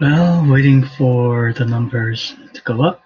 Well, waiting for the numbers to go up.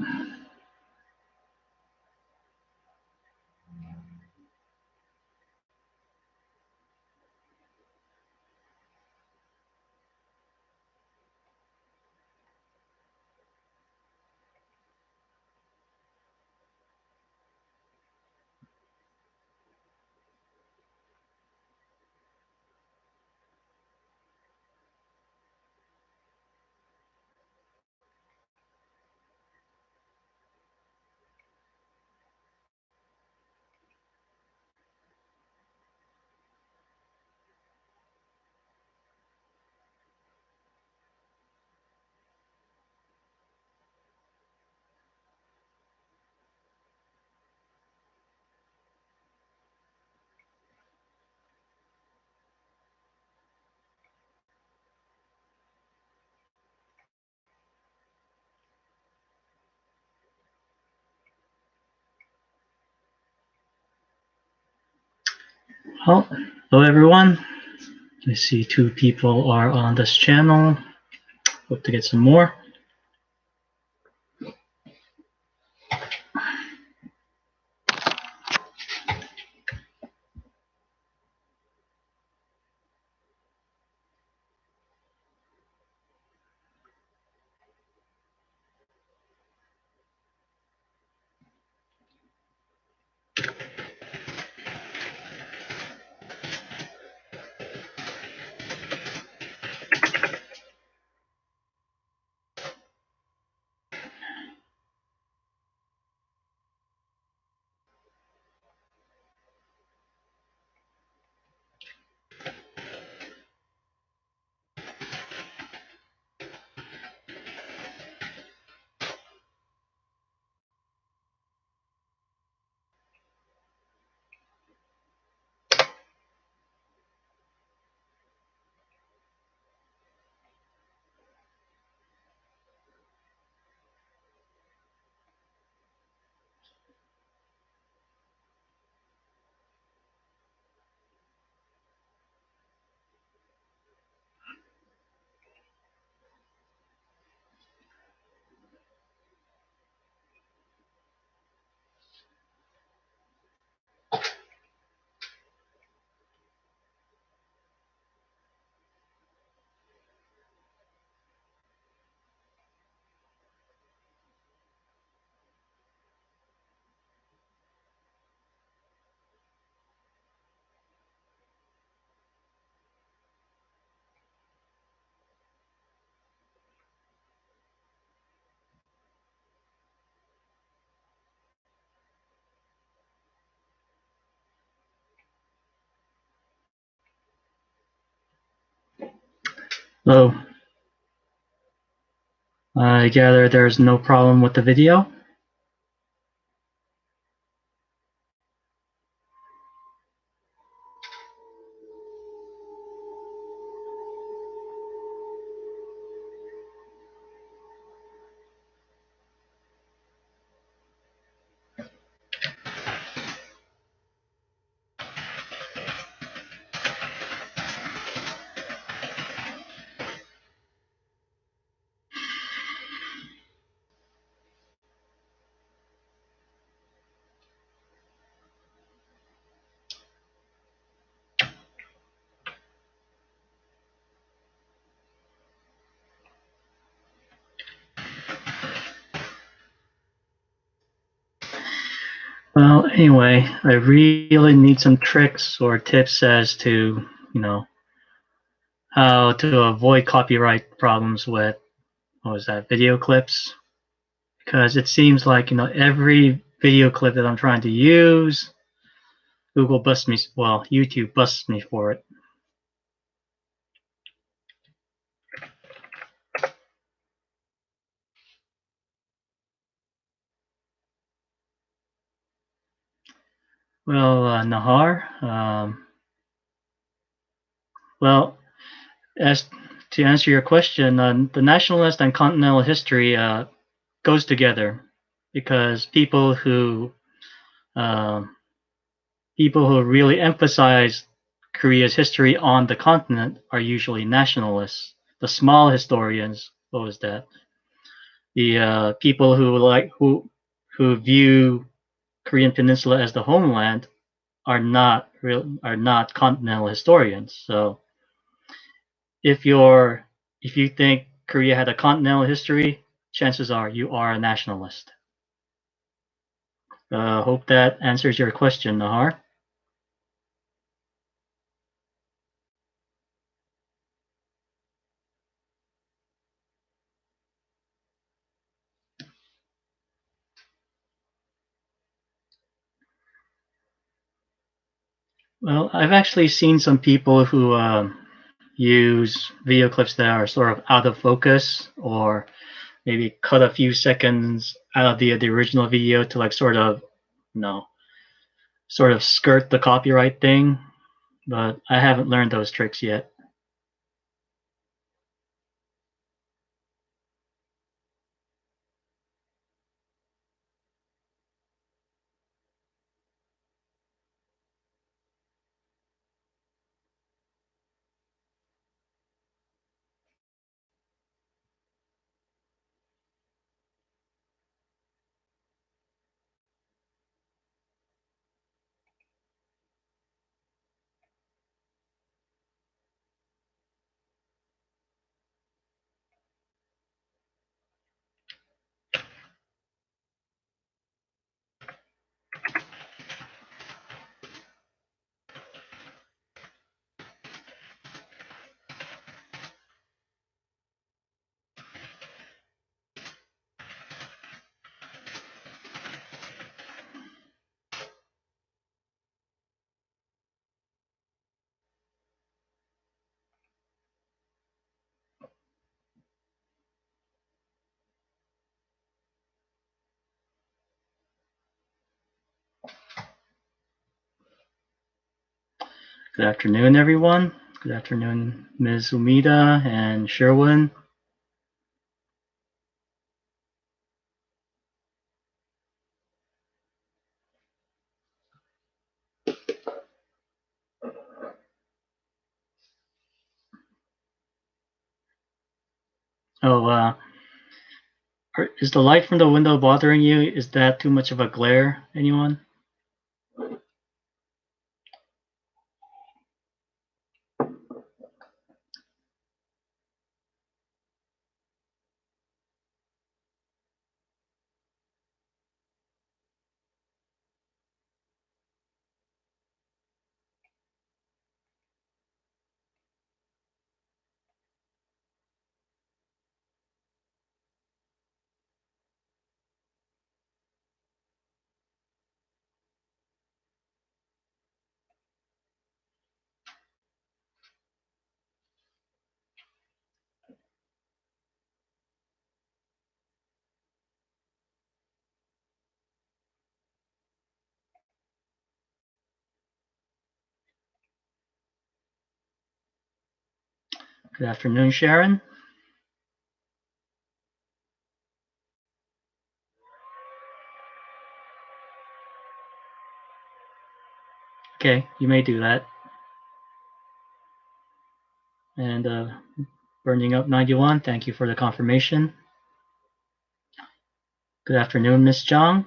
Well, hello everyone. I see 2 people are on this channel. Hope to get some more. So, I gather there's no problem with the video. Well, anyway, I really need some tricks or tips as to, how to avoid copyright problems with, what was that, video clips? Because it seems like, every video clip that I'm trying to use, Google busts me, well, YouTube busts me for it. Well, Nahar, well, as to answer your question, the nationalist and continental history goes together because uh, people who really emphasize Korea's history on the continent are usually nationalists, the small historians. What was that? The people who view Korean Peninsula as the homeland are not continental historians. So if you think Korea had a continental history, chances are you are a nationalist. Hope that answers your question, Nahar. Well, I've actually seen some people who use video clips that are sort of out of focus, or maybe cut a few seconds out of the original video to like sort of, sort of skirt the copyright thing. But I haven't learned those tricks yet. Good afternoon, everyone. Good afternoon, Ms. Umida and Sherwin. Oh, is the light from the window bothering you? Is that too much of a glare, anyone? Good afternoon, Sharon. Okay, you may do that. And Burning Up 91, thank you for the confirmation. Good afternoon, Miss Zhang.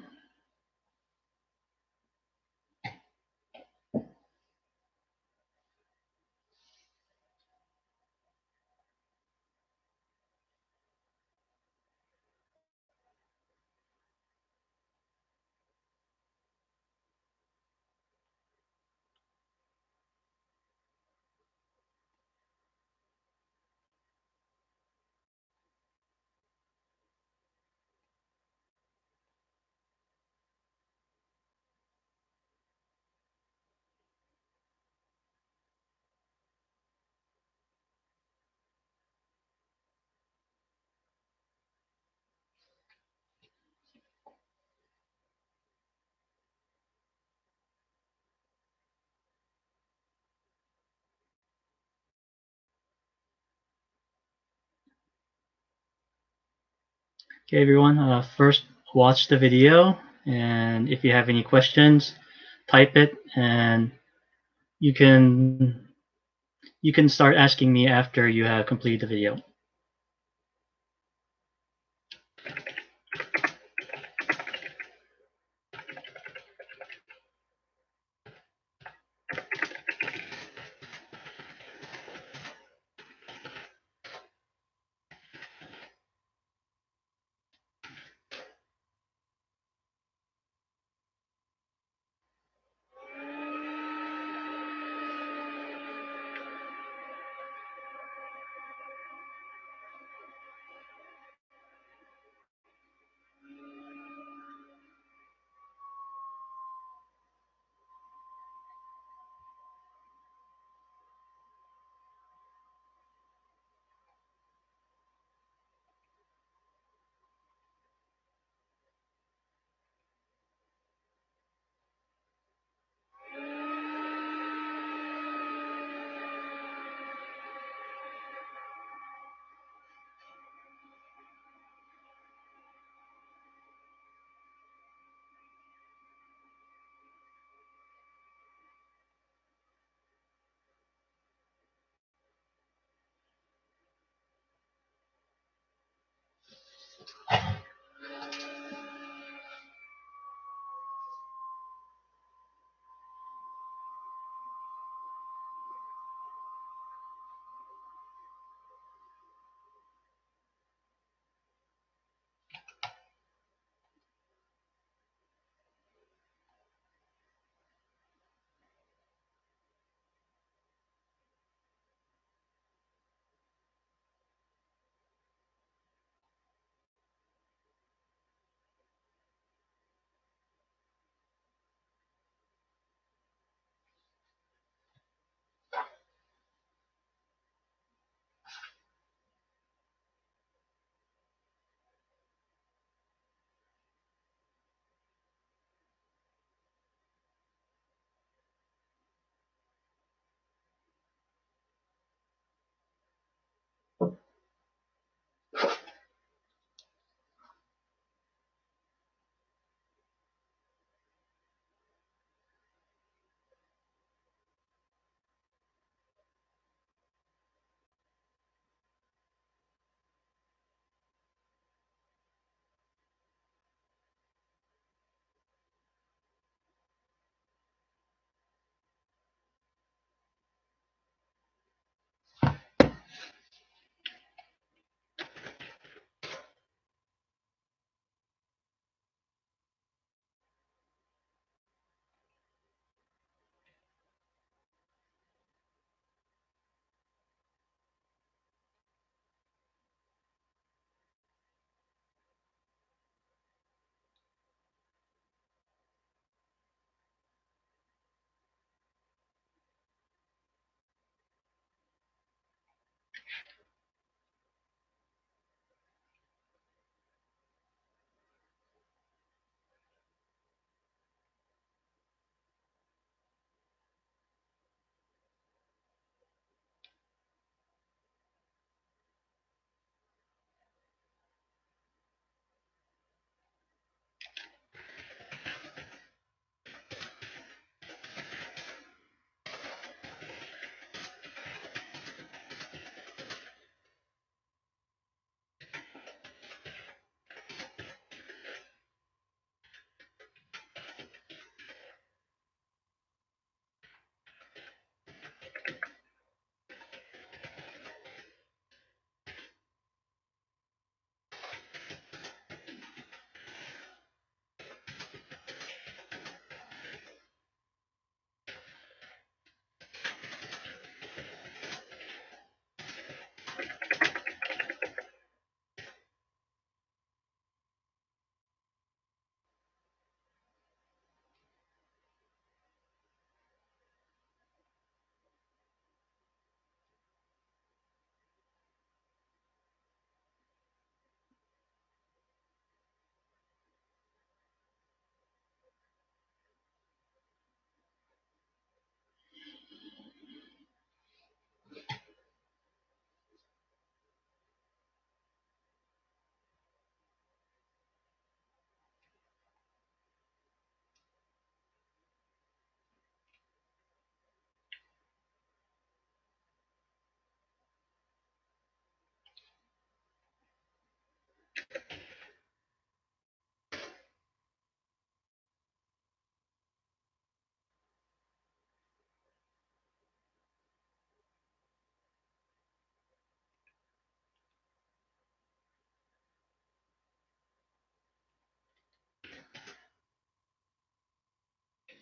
Okay, everyone, first watch the video, and if you have any questions, type it, and you can you can start asking me after you have completed the video.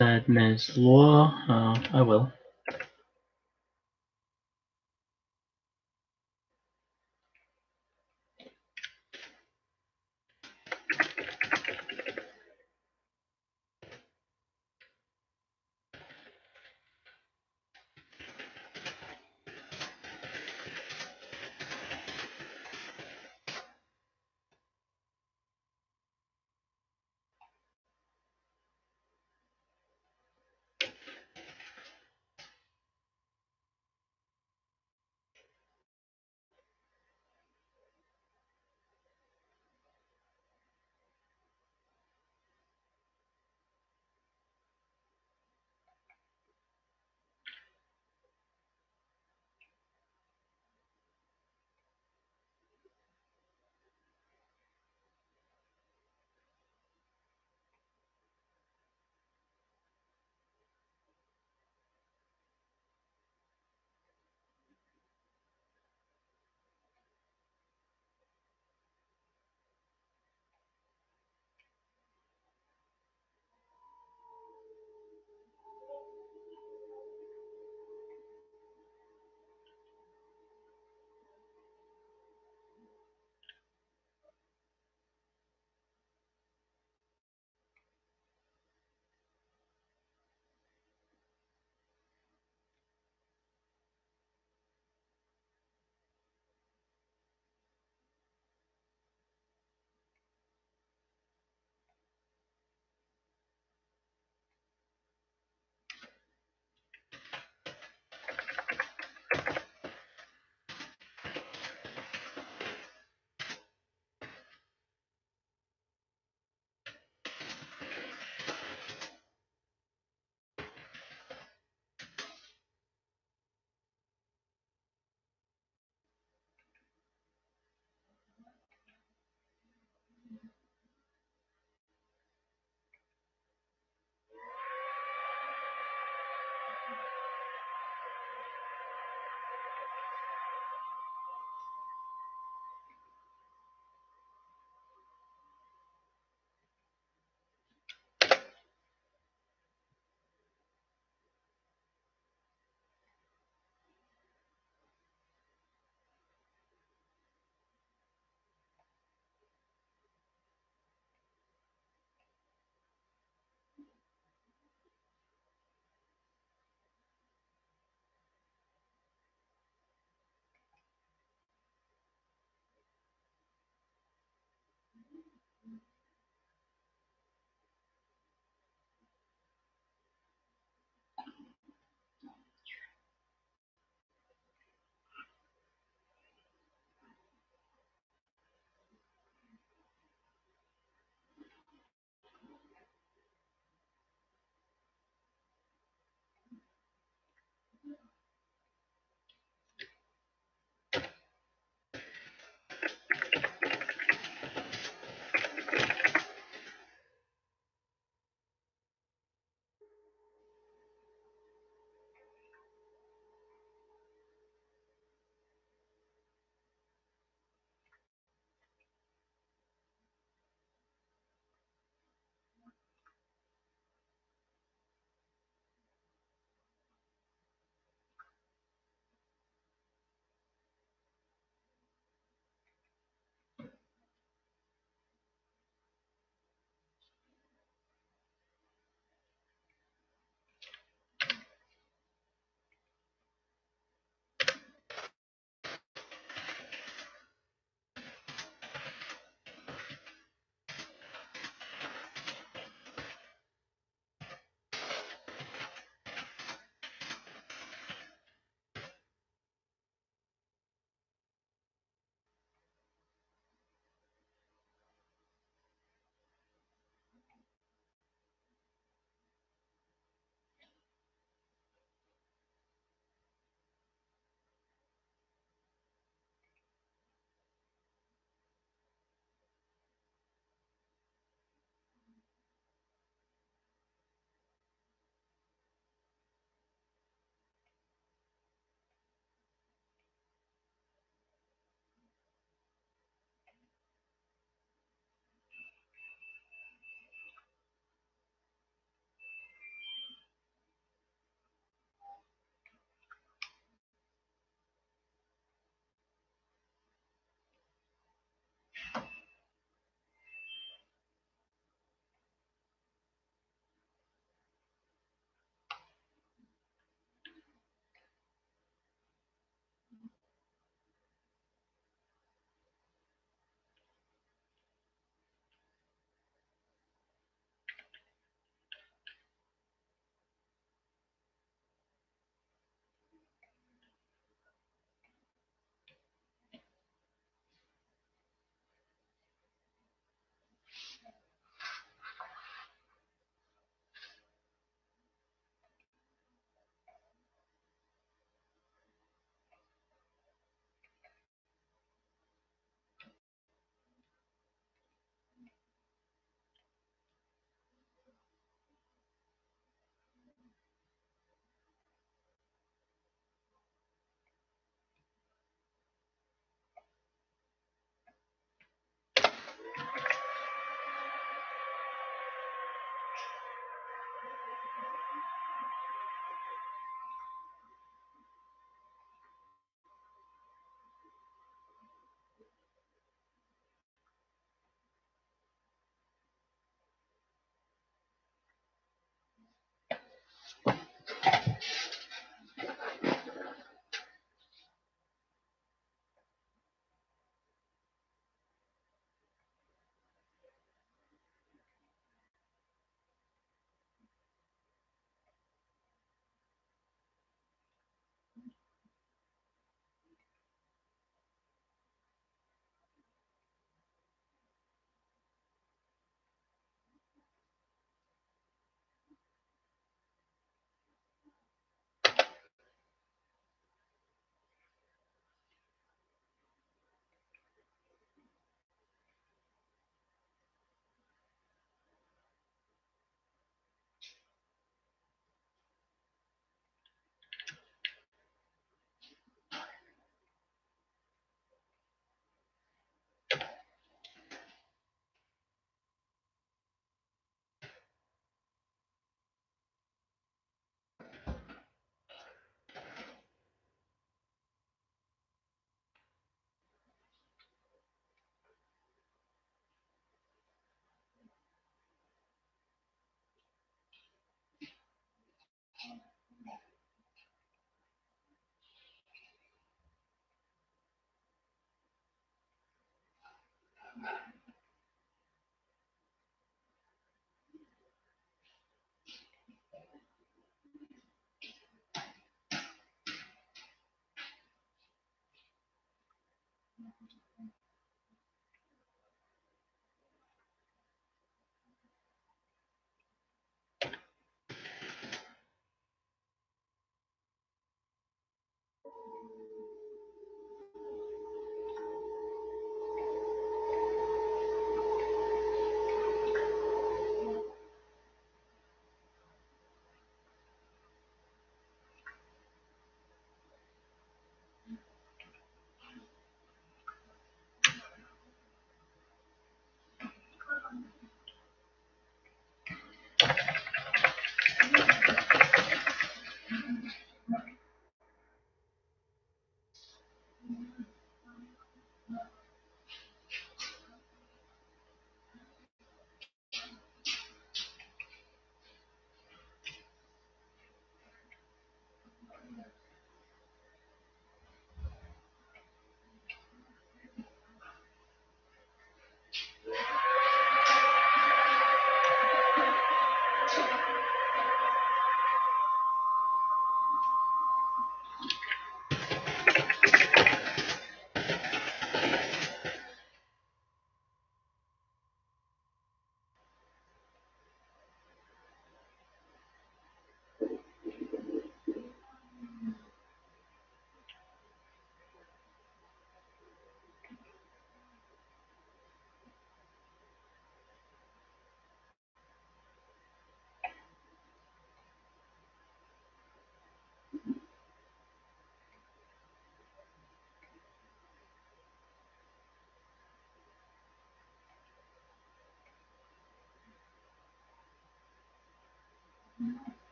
Admin's law. I will.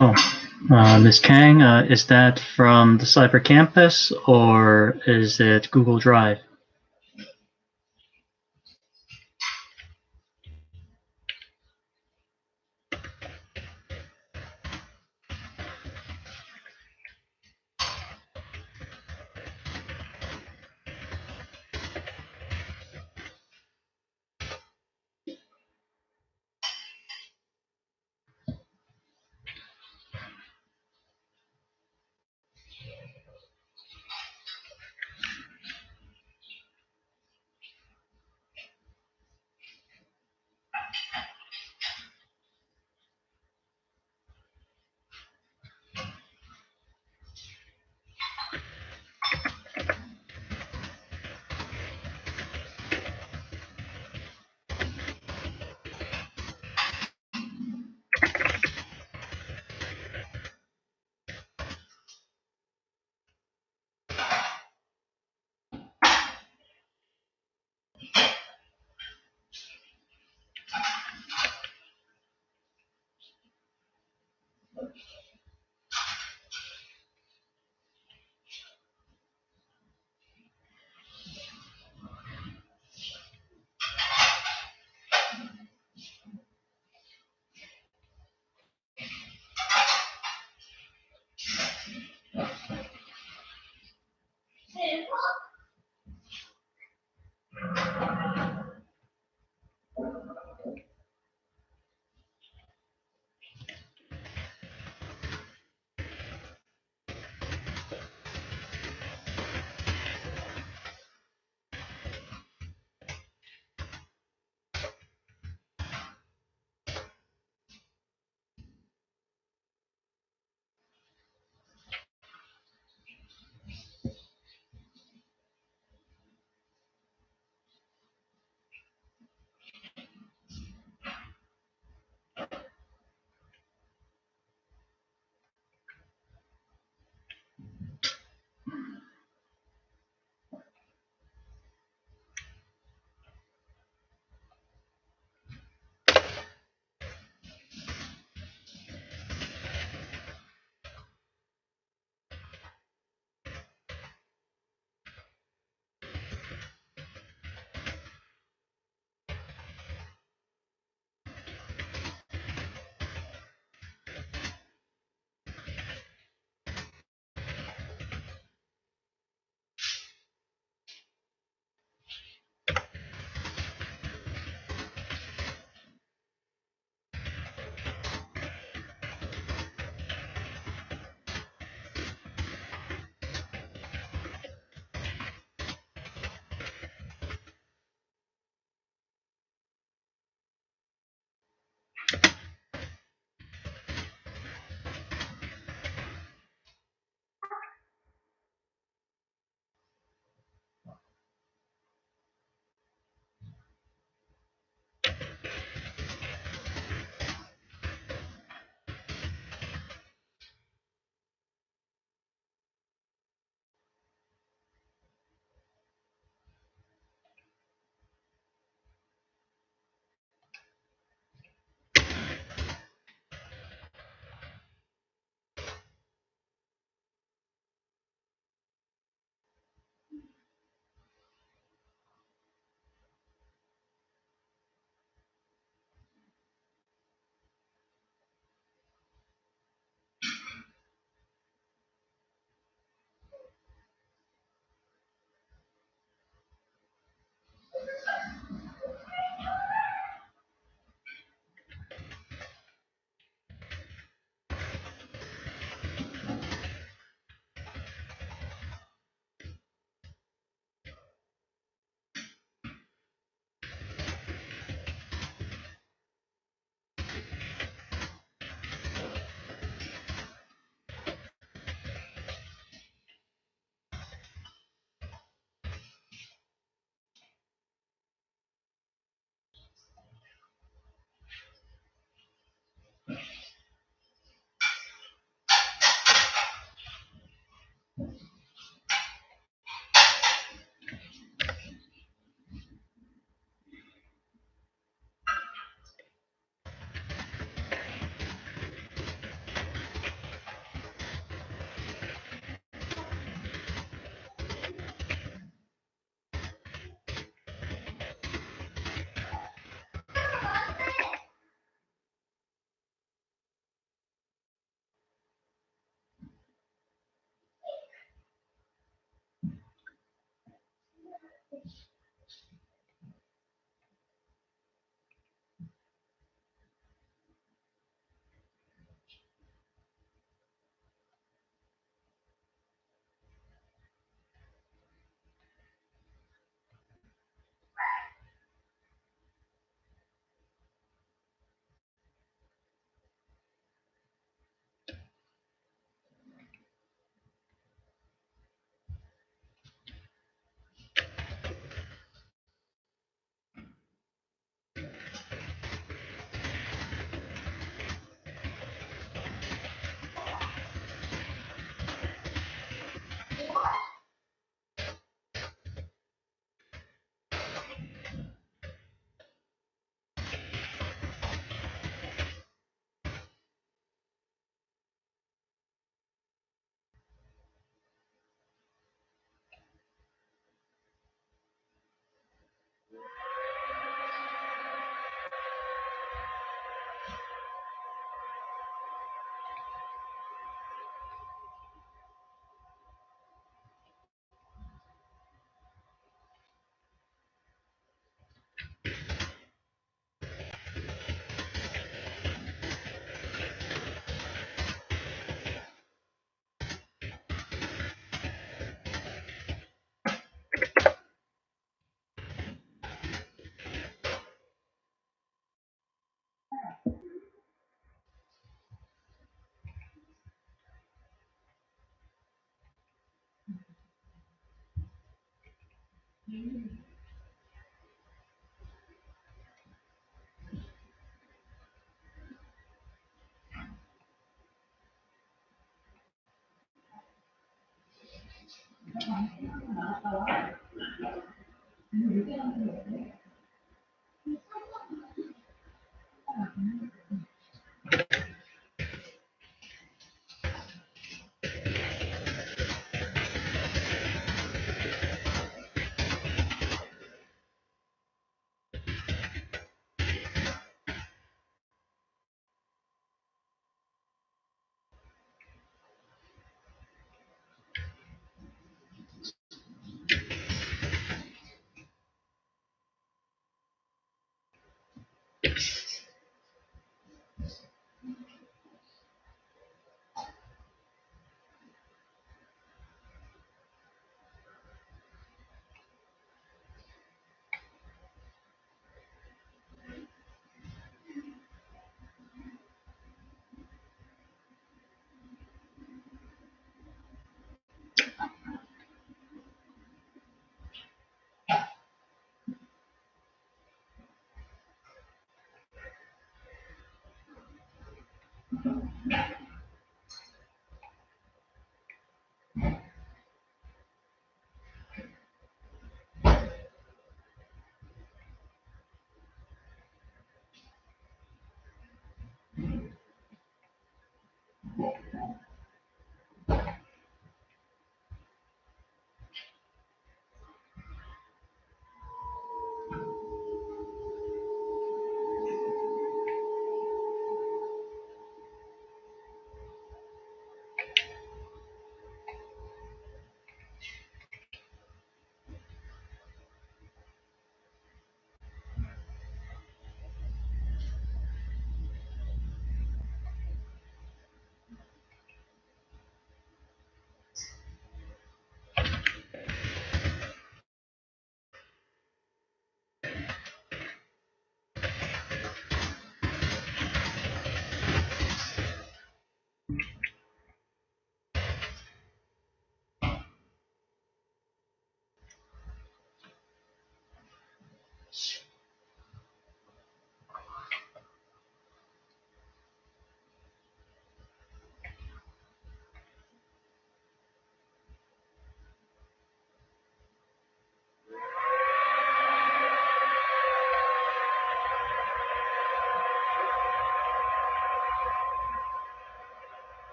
Oh, Ms. Kang, is that from the Cyber Campus or is it Google Drive?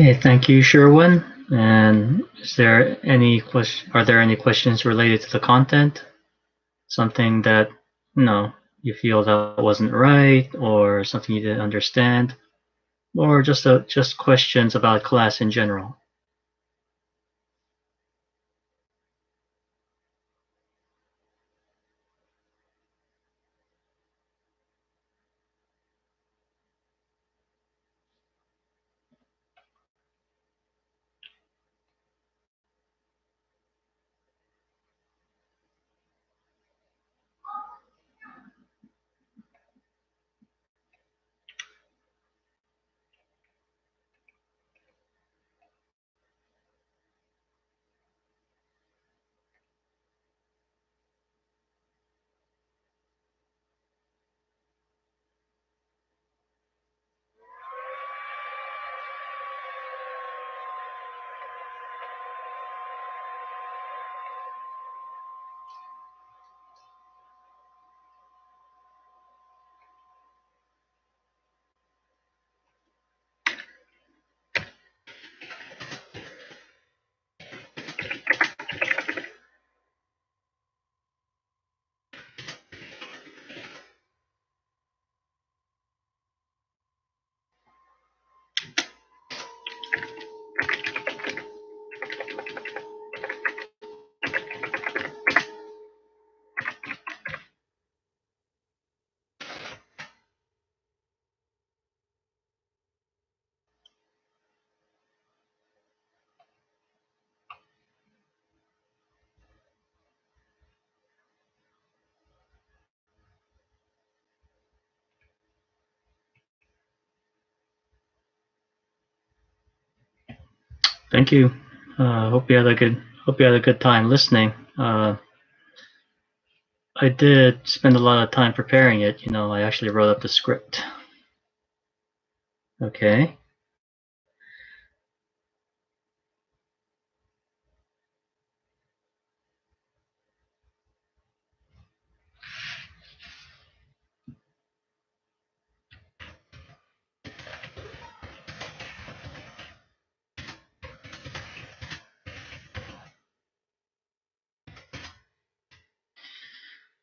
Okay, thank you, Sherwin. And is there any are there any questions related to the content? Something that, no, you feel that wasn't right, or something you didn't understand, or just questions about class in general? Thank you. Hope you had a good time listening. I did spend a lot of time preparing it. I actually wrote up the script. Okay.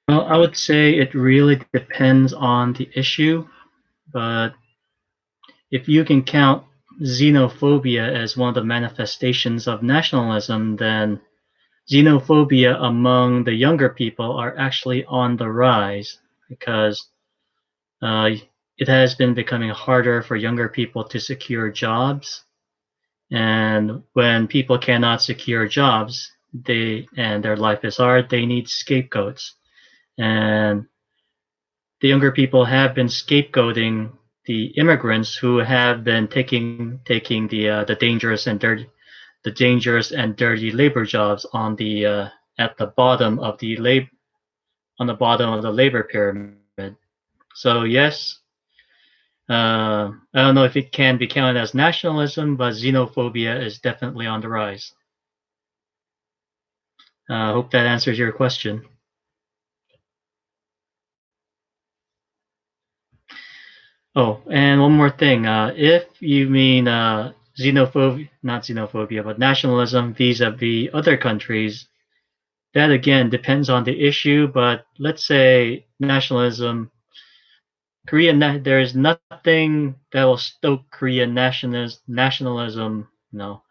Well, I would say it really depends on the issue, but if you can count xenophobia as one of the manifestations of nationalism, then xenophobia among the younger people are actually on the rise because uh, it has been becoming harder for younger people to secure jobs. And when people cannot secure jobs, and their life is hard, they need scapegoats. And the younger people have been scapegoating the immigrants who have been taking the dangerous and dirty labor jobs on the at the bottom of the labor pyramid. So yes, I don't know if it can be counted as nationalism, but xenophobia is definitely on the rise. I hope that answers your question. Oh, and one more thing. If you mean xenophobia, not xenophobia, but nationalism vis-a-vis other countries, that again depends on the issue. But let's say nationalism, there is nothing that will stoke Korean nationalism. No,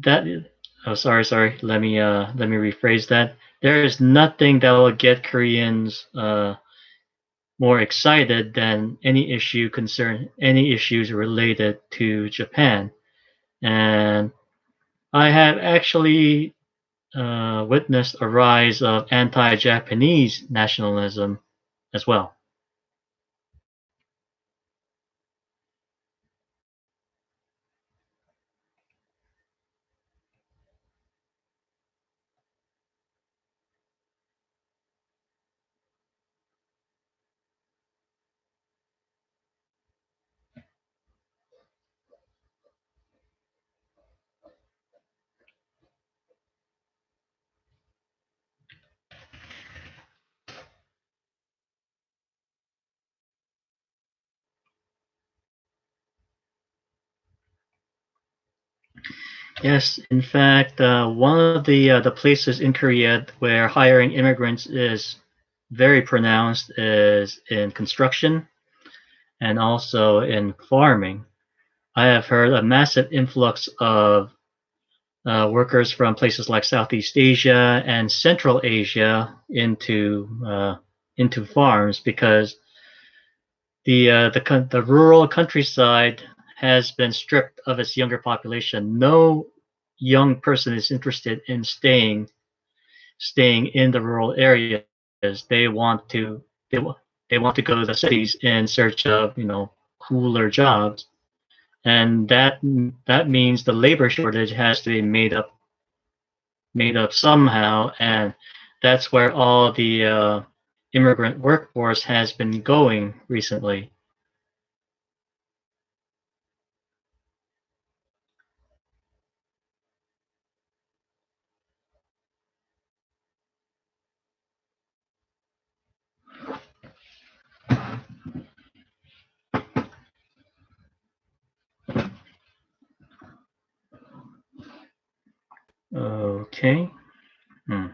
that. Oh, sorry. Let me rephrase that. There is nothing that will get Koreans more excited than any issues related to Japan. And I have actually witnessed a rise of anti-Japanese nationalism as well. Yes, in fact, one of the places in Korea where hiring immigrants is very pronounced is in construction and also in farming. I have heard a massive influx of workers from places like Southeast Asia and Central Asia into farms because the rural countryside has been stripped of its younger population. No young person is interested in staying in the rural areas. They want to they, they want to go to the cities in search of cooler jobs, and that means the labor shortage has to be made up somehow, and that's where all the immigrant workforce has been going recently. Okay. Hmm.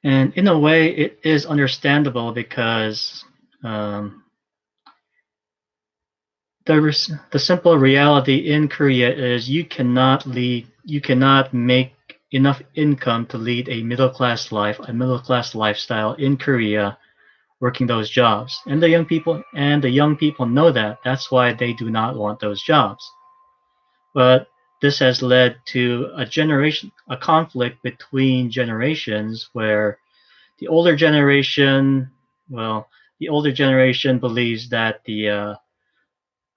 And in a way, it is understandable because um, the simple reality in Korea is you cannot make enough income to lead a middle class lifestyle in Korea working those jobs. And the young people know that. That's why they do not want those jobs. But this has led to a conflict between generations where the older generation, well, the older generation believes that the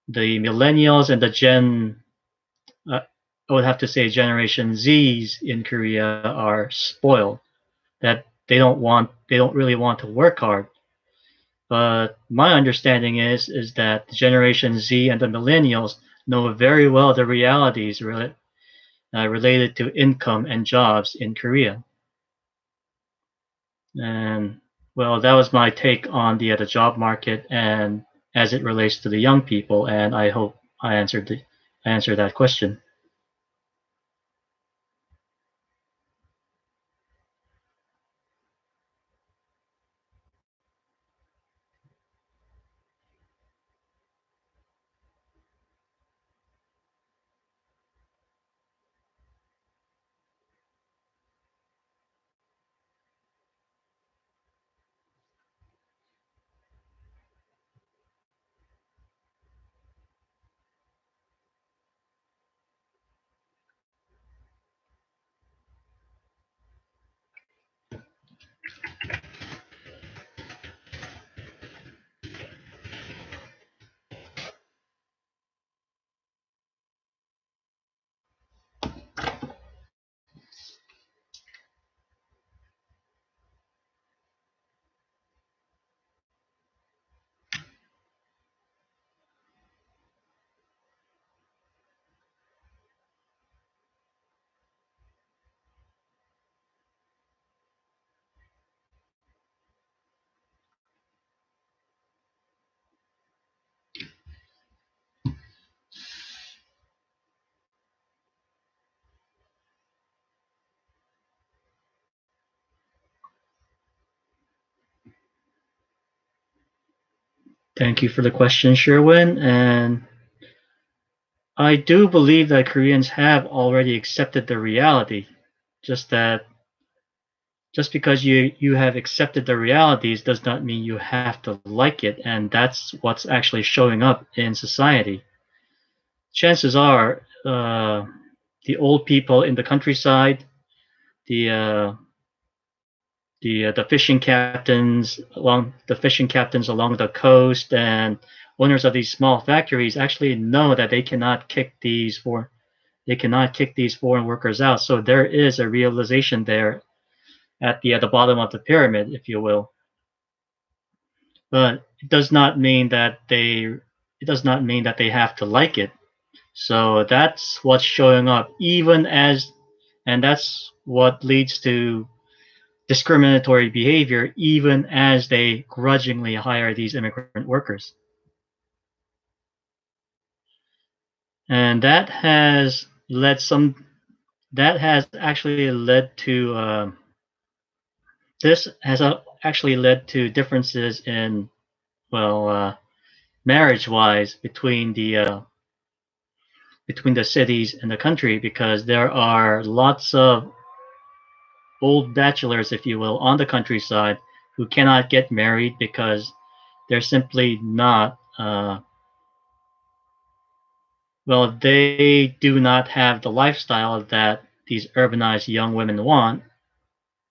millennials and the uh, I would have to say Generation Zs in Korea are spoiled. That they don't really want to work hard. But my understanding is that the Generation Z and the millennials know very well the realities related to income and jobs in Korea. And well, that was my take on the job market and as it relates to the young people. And I hope I answered that question. Thank you for the question, Sherwin. And I do believe that Koreans have already accepted the reality. Just that just because you have accepted the realities does not mean you have to like it, and that's what's actually showing up in society. Chances are, the old people in the countryside, the uh, the fishing captains along the coast, and owners of these small factories actually know that they cannot kick these foreign workers out. So there is a realization there at the bottom of the pyramid, if you will. But it does not mean that they have to like it. So that's what's showing up, even as, and that's what leads to discriminatory behavior even as they grudgingly hire these immigrant workers. And that has actually led to this has actually led to differences in, well, marriage-wise between the cities and the country, because there are lots of old bachelors, if you will, on the countryside who cannot get married because they're simply not, well, they do not have the lifestyle that these urbanized young women want.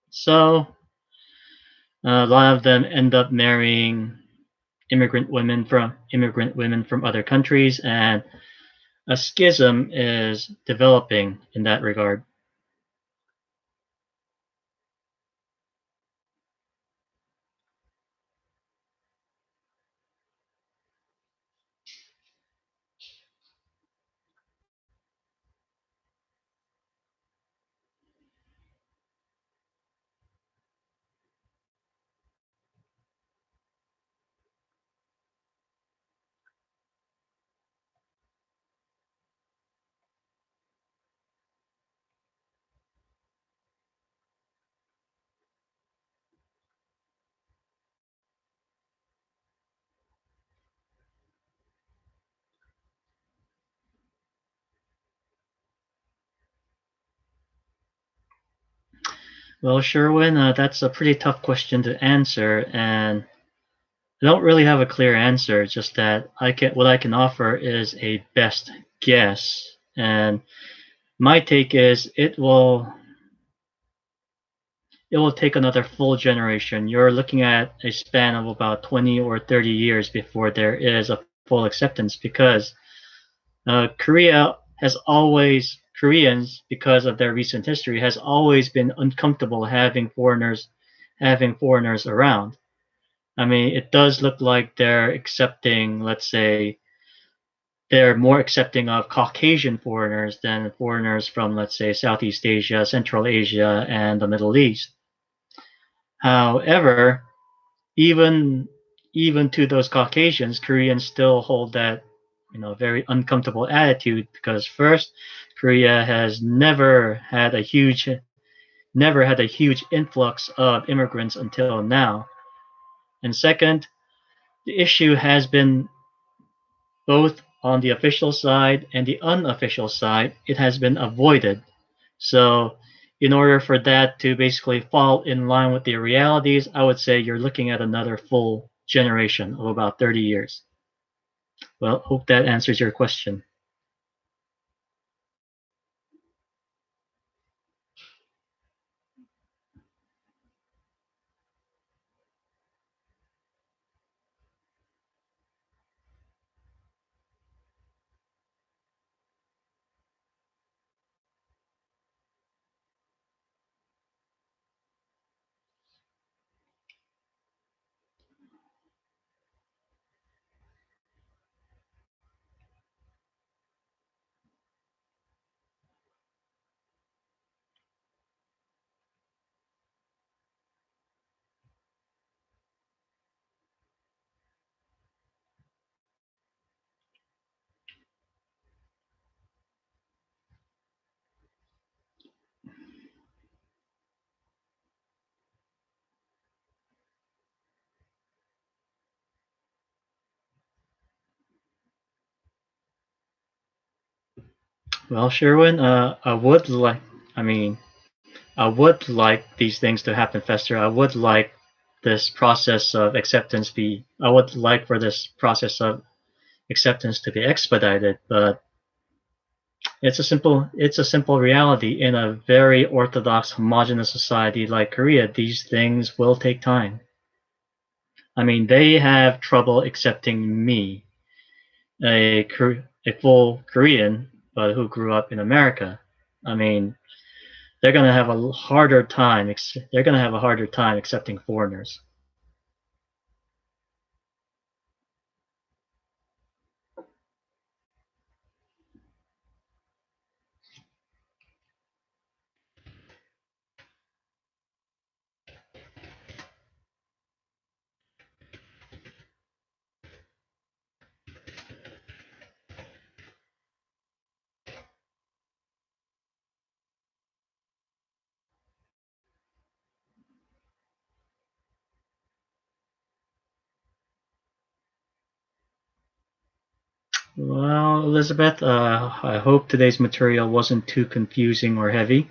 So a lot of them end up marrying immigrant women from other countries, and a schism is developing in that regard. Well, Sherwin, that's a pretty tough question to answer, and I don't really have a clear answer. Just that what I can offer is a best guess, and my take is it will take another full generation. You're looking at a span of about 20 or 30 years before there is a full acceptance, because Koreans, because of their recent history, has always been uncomfortable having foreigners around. I mean, it does look like they're accepting, let's say, they're more accepting of Caucasian foreigners than foreigners from, let's say, Southeast Asia, Central Asia, and the Middle East. However, even even to those Caucasians, Koreans still hold that, very uncomfortable attitude, because first, Korea has never had a huge influx of immigrants until now, and second, the issue has been, both on the official side and the unofficial side, it has been avoided. So, in order for that to basically fall in line with the realities, I would say you're looking at another full generation of about 30 years. Well, hope that answers your question. Well, Sherwin, I mean, I would like these things to happen faster. I would like for this process of acceptance to be expedited, but it's a simple reality. In a very orthodox, homogenous society like Korea, these things will take time. I mean, they have trouble accepting me, a full Korean, but who grew up in America. I mean, they're gonna have a harder time accepting foreigners. Well, Elizabeth, I hope today's material wasn't too confusing or heavy.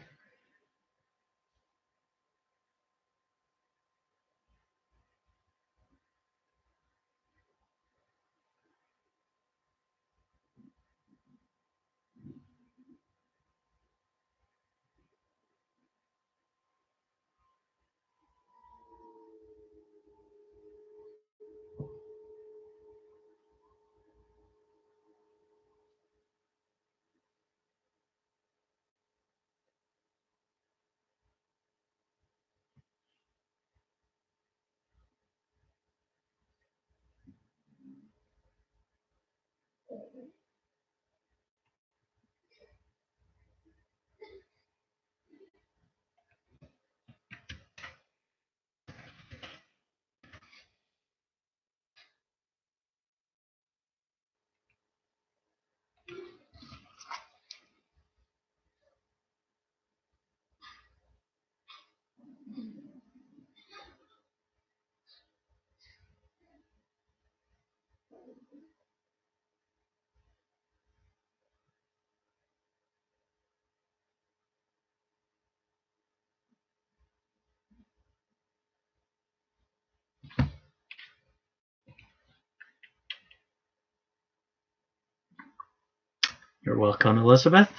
You're welcome, Elizabeth.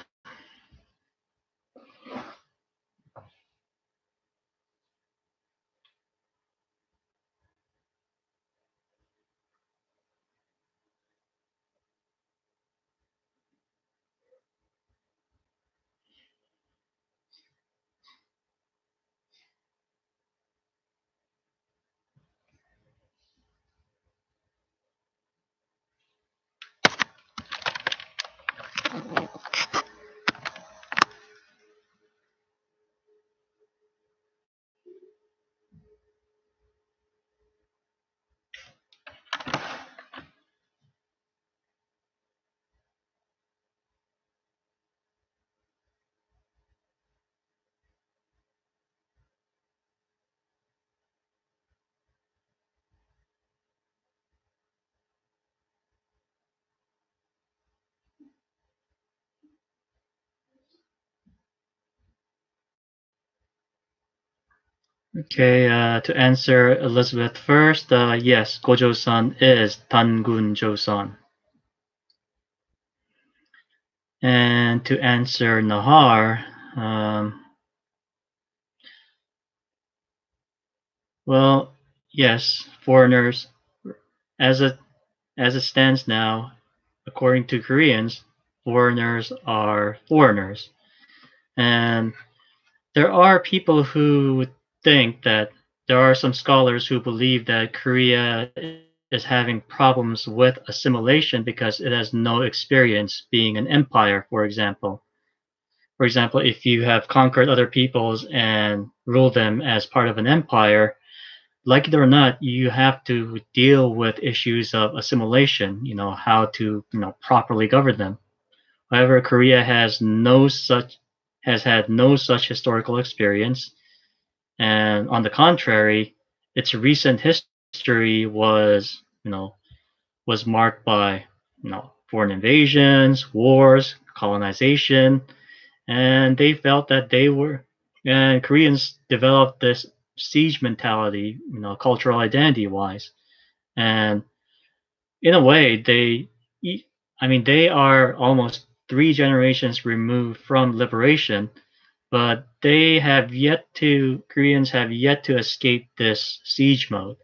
Okay, to answer Elizabeth first, yes, Gojo-san is Tangun Joseon. And to answer Nahar, well, yes, foreigners, as it as it stands now, according to Koreans, foreigners are foreigners. And there are people who think that there are some scholars who believe that Korea is having problems with assimilation because it has no experience being an empire, for example. For example, if you have conquered other peoples and ruled them as part of an empire, like it or not, you have to deal with issues of assimilation, how to, properly govern them. However, Korea has had no such historical experience, and on the contrary, its recent history was marked by, foreign invasions, wars, colonization, and they felt that and Koreans developed this siege mentality, cultural identity wise, and in a way, they are almost 3 generations removed from liberation, but Koreans have yet to escape this siege mode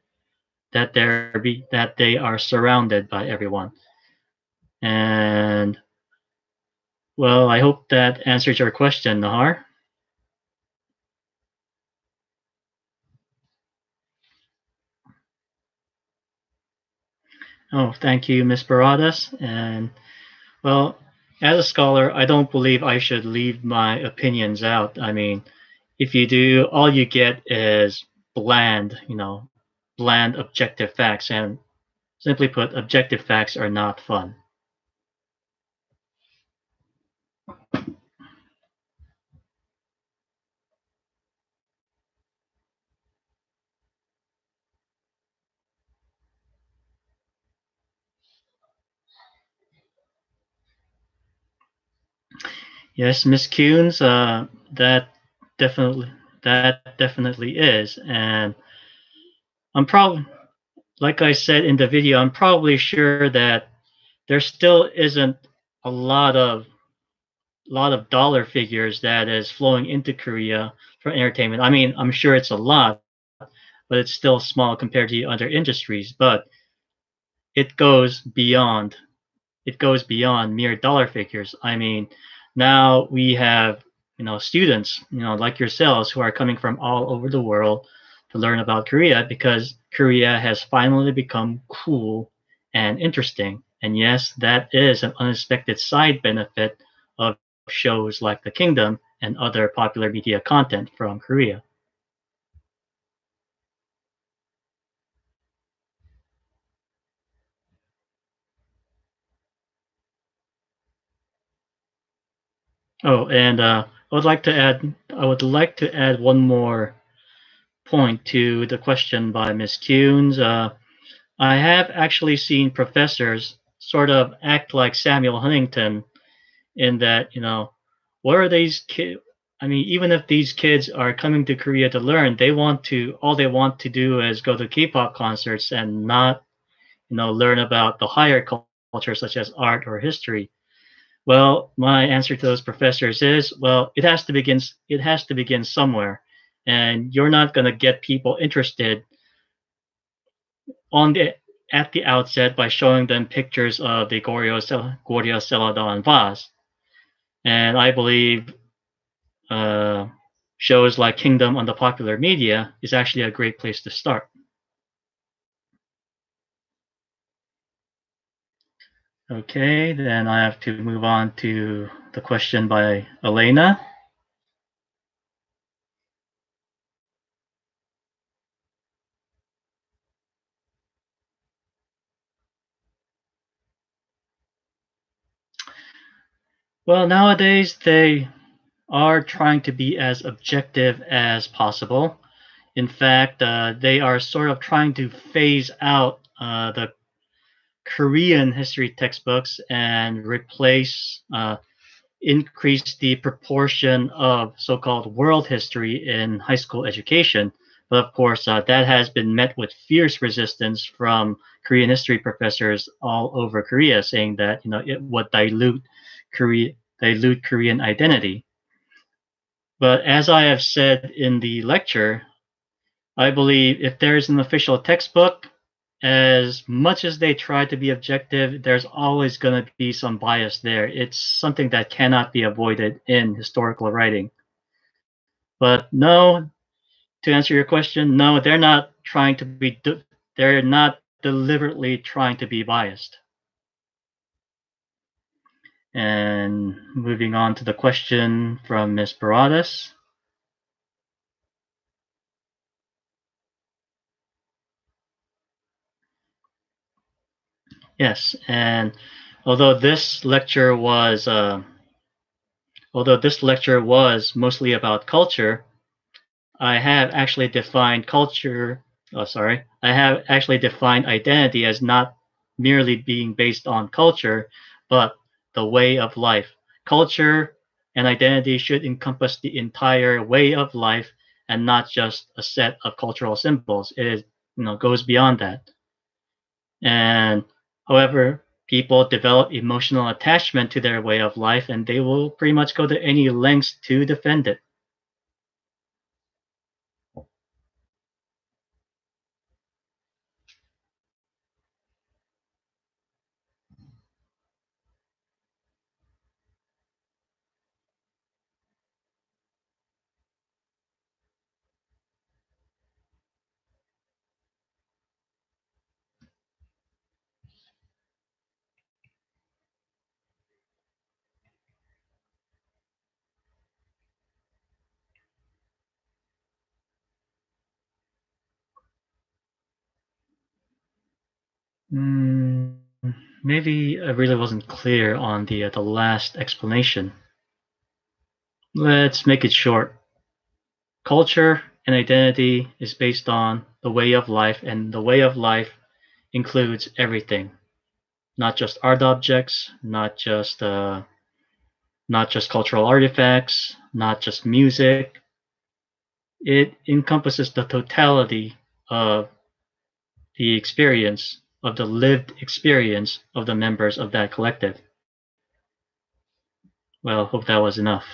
that they are surrounded by everyone. And well, I hope that answers your question, Nahar. Oh, thank you, Ms. Baradas. And well, as a scholar, I don't believe I should leave my opinions out. I mean, if you do, all you get is bland, bland objective facts. And simply put, objective facts are not fun. Yes, Miss Kuhns, that definitely that definitely is, and I'm probably, like I said in the video, I'm probably sure that there still isn't a lot of dollar figures that is flowing into Korea for entertainment. I mean, I'm sure it's a lot, but it's still small compared to other industries. But it goes beyond it goes beyond mere dollar figures. I mean, now we have, students, like yourselves who are coming from all over the world to learn about Korea because Korea has finally become cool and interesting. And yes, that is an unexpected side benefit of shows like The Kingdom and other popular media content from Korea. Oh, and I would like to add one more point to the question by Miss Kuhns. I have actually seen professors sort of act like Samuel Huntington in that, what are these kids? I mean, even if these kids are coming to Korea to learn, all they want to do is go to K-pop concerts and not, learn about the higher culture such as art or history. Well, my answer to those professors is, well, it has to begin somewhere. And you're not going to get people interested on the at the outset by showing them pictures of the Goryeo Celadon vase. And I believe uh, shows like Kingdom on the popular media is actually a great place to start. Okay, then I have to move on to the question by Elena. Well, nowadays they are trying to be as objective as possible. In fact, they are sort of trying to phase out the Korean history textbooks and increase the proportion of so-called world history in high school education. But of course, that has been met with fierce resistance from Korean history professors all over Korea, saying that it would dilute Korean identity. But as I have said in the lecture, I believe if there's an official textbook, as much as they try to be objective, there's always going to be some bias there. It's something that cannot be avoided in historical writing. But no, to answer your question, no, they're not deliberately trying to be biased. And moving on to the question from Ms. Baradas. Yes, and although this lecture was although this lecture was mostly about culture, I have actually defined culture. Oh, sorry. I have actually defined identity as not merely being based on culture, but the way of life. Culture and identity should encompass the entire way of life and not just a set of cultural symbols. It is, goes beyond that. And however, people develop emotional attachment to their way of life and they will pretty much go to any lengths to defend it. Mm, maybe I really wasn't clear on the last explanation. Let's make it short. Culture and identity is based on the way of life, and the way of life includes everything, not just art objects, not just not just cultural artifacts, not just music. It encompasses the totality of the experience, of the lived experience of the members of that collective. Well, hope that was enough.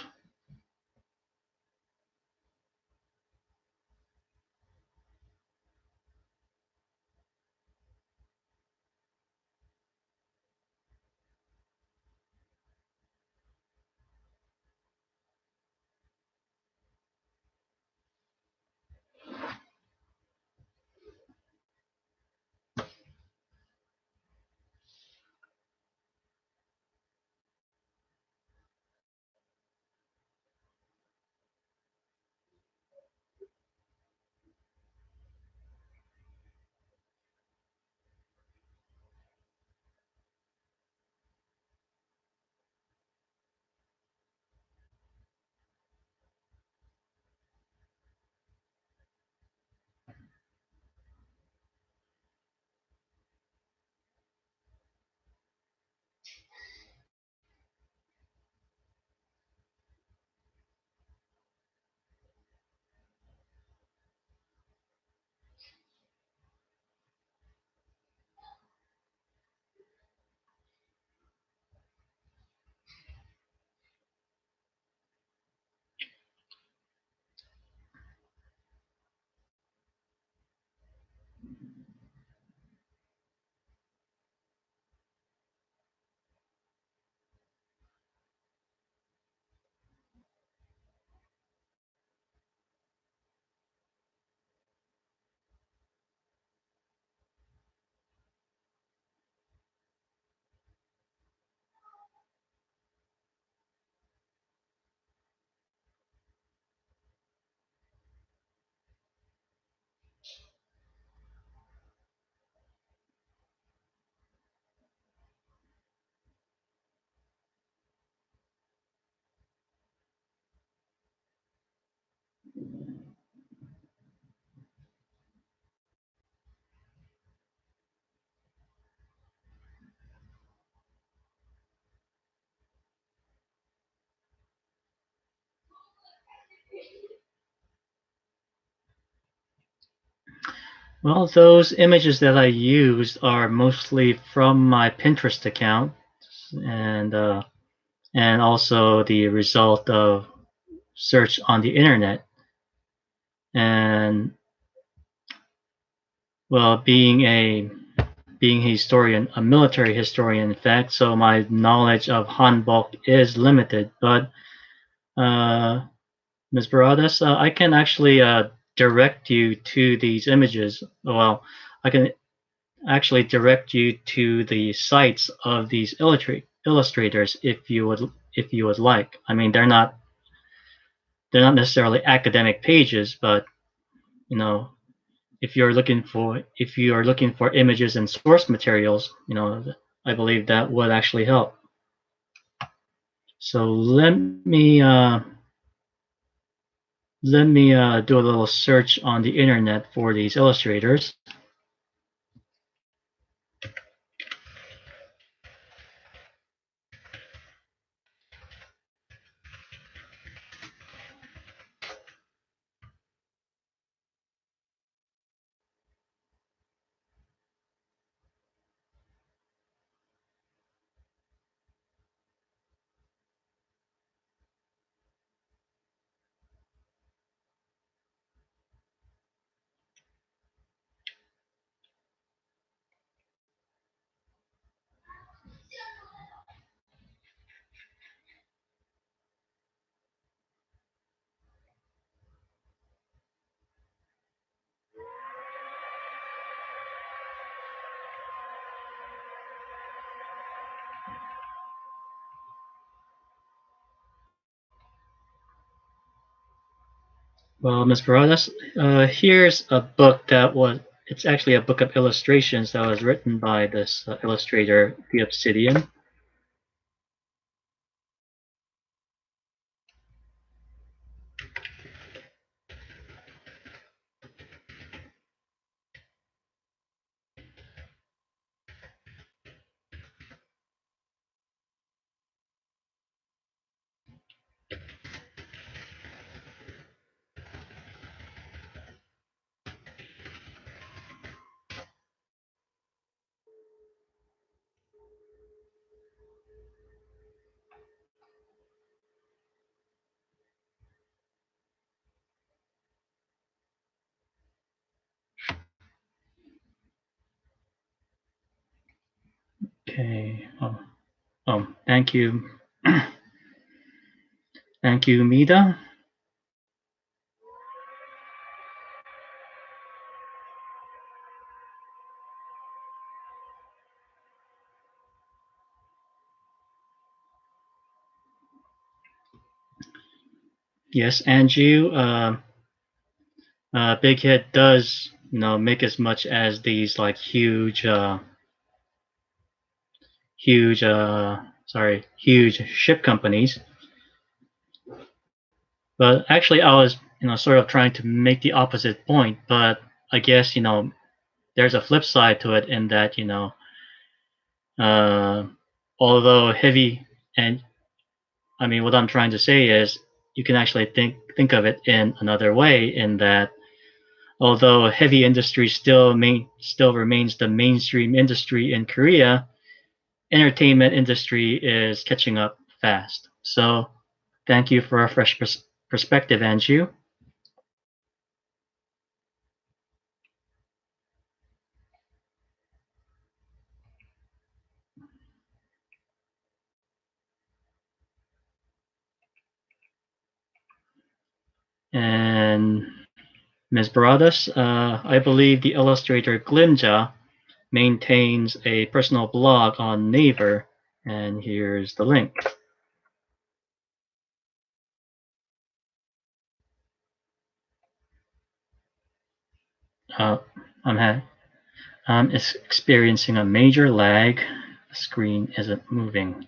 Well, those images that I used are mostly from my Pinterest account, and uh, and also the result of search on the internet. And well, being a historian, a military historian, in fact, so my knowledge of Hanbok is limited. But Ms. Baradas, I can actually direct you to these images. Well, I can actually direct you to the sites of these illustrators if you would like. I mean, they're not necessarily academic pages, but you know, if you are looking for images and source materials, you know, I believe that would actually help. So let me do a little search on the internet for these illustrators. Well, Ms. Baradas, here's a book it's actually a book of illustrations that was written by this illustrator, The Obsidian. Okay. Thank you. Thank you, Mida. Yes, Anju. Big Hit does, make as much as these like huge ship companies. But actually, I was, sort of trying to make the opposite point. But I guess, there's a flip side to it in that, uh, although heavy, and I mean, what I'm trying to say is, you can actually think of it in another way, in that although heavy industry still remains the mainstream industry in Korea, entertainment industry is catching up fast. So thank you for a fresh perspective, Anju. And Ms. Baradas, I believe the illustrator Glimja maintains a personal blog on Naver, and here's the link. Uh, I'm experiencing a major lag. The screen isn't moving.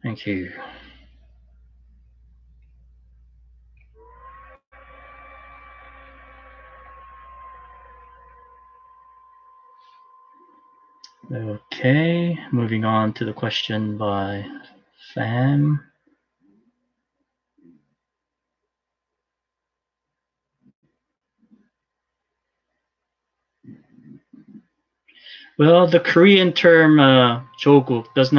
Thank you. Okay, moving on to the question by Fam. Well, the Korean term "joguk" does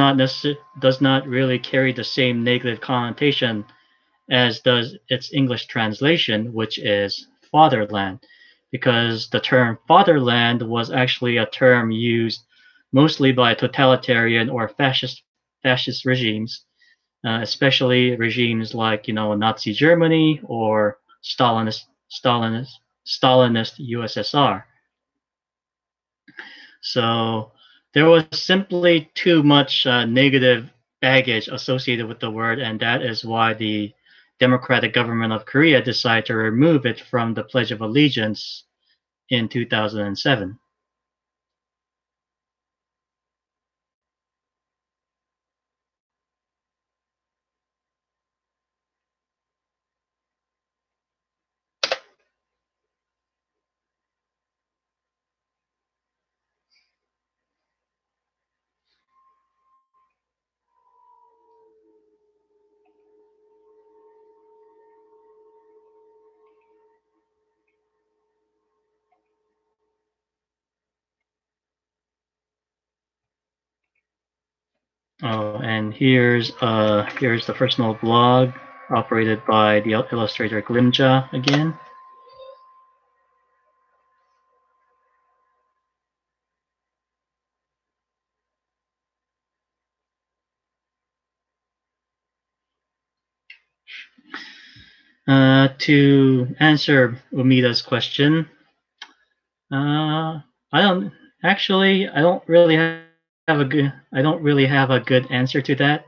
not really carry the same negative connotation as does its English translation, which is fatherland, because the term fatherland was actually a term used mostly by totalitarian or fascist regimes, especially regimes like Nazi Germany or Stalinist USSR. So there was simply too much negative baggage associated with the word, and that is why the Democratic Government of Korea decided to remove it from the Pledge of Allegiance in 2007. Oh, and here's the personal blog operated by the illustrator Glimja again. To answer Umida's question, I don't actually. I don't really have a good answer to that.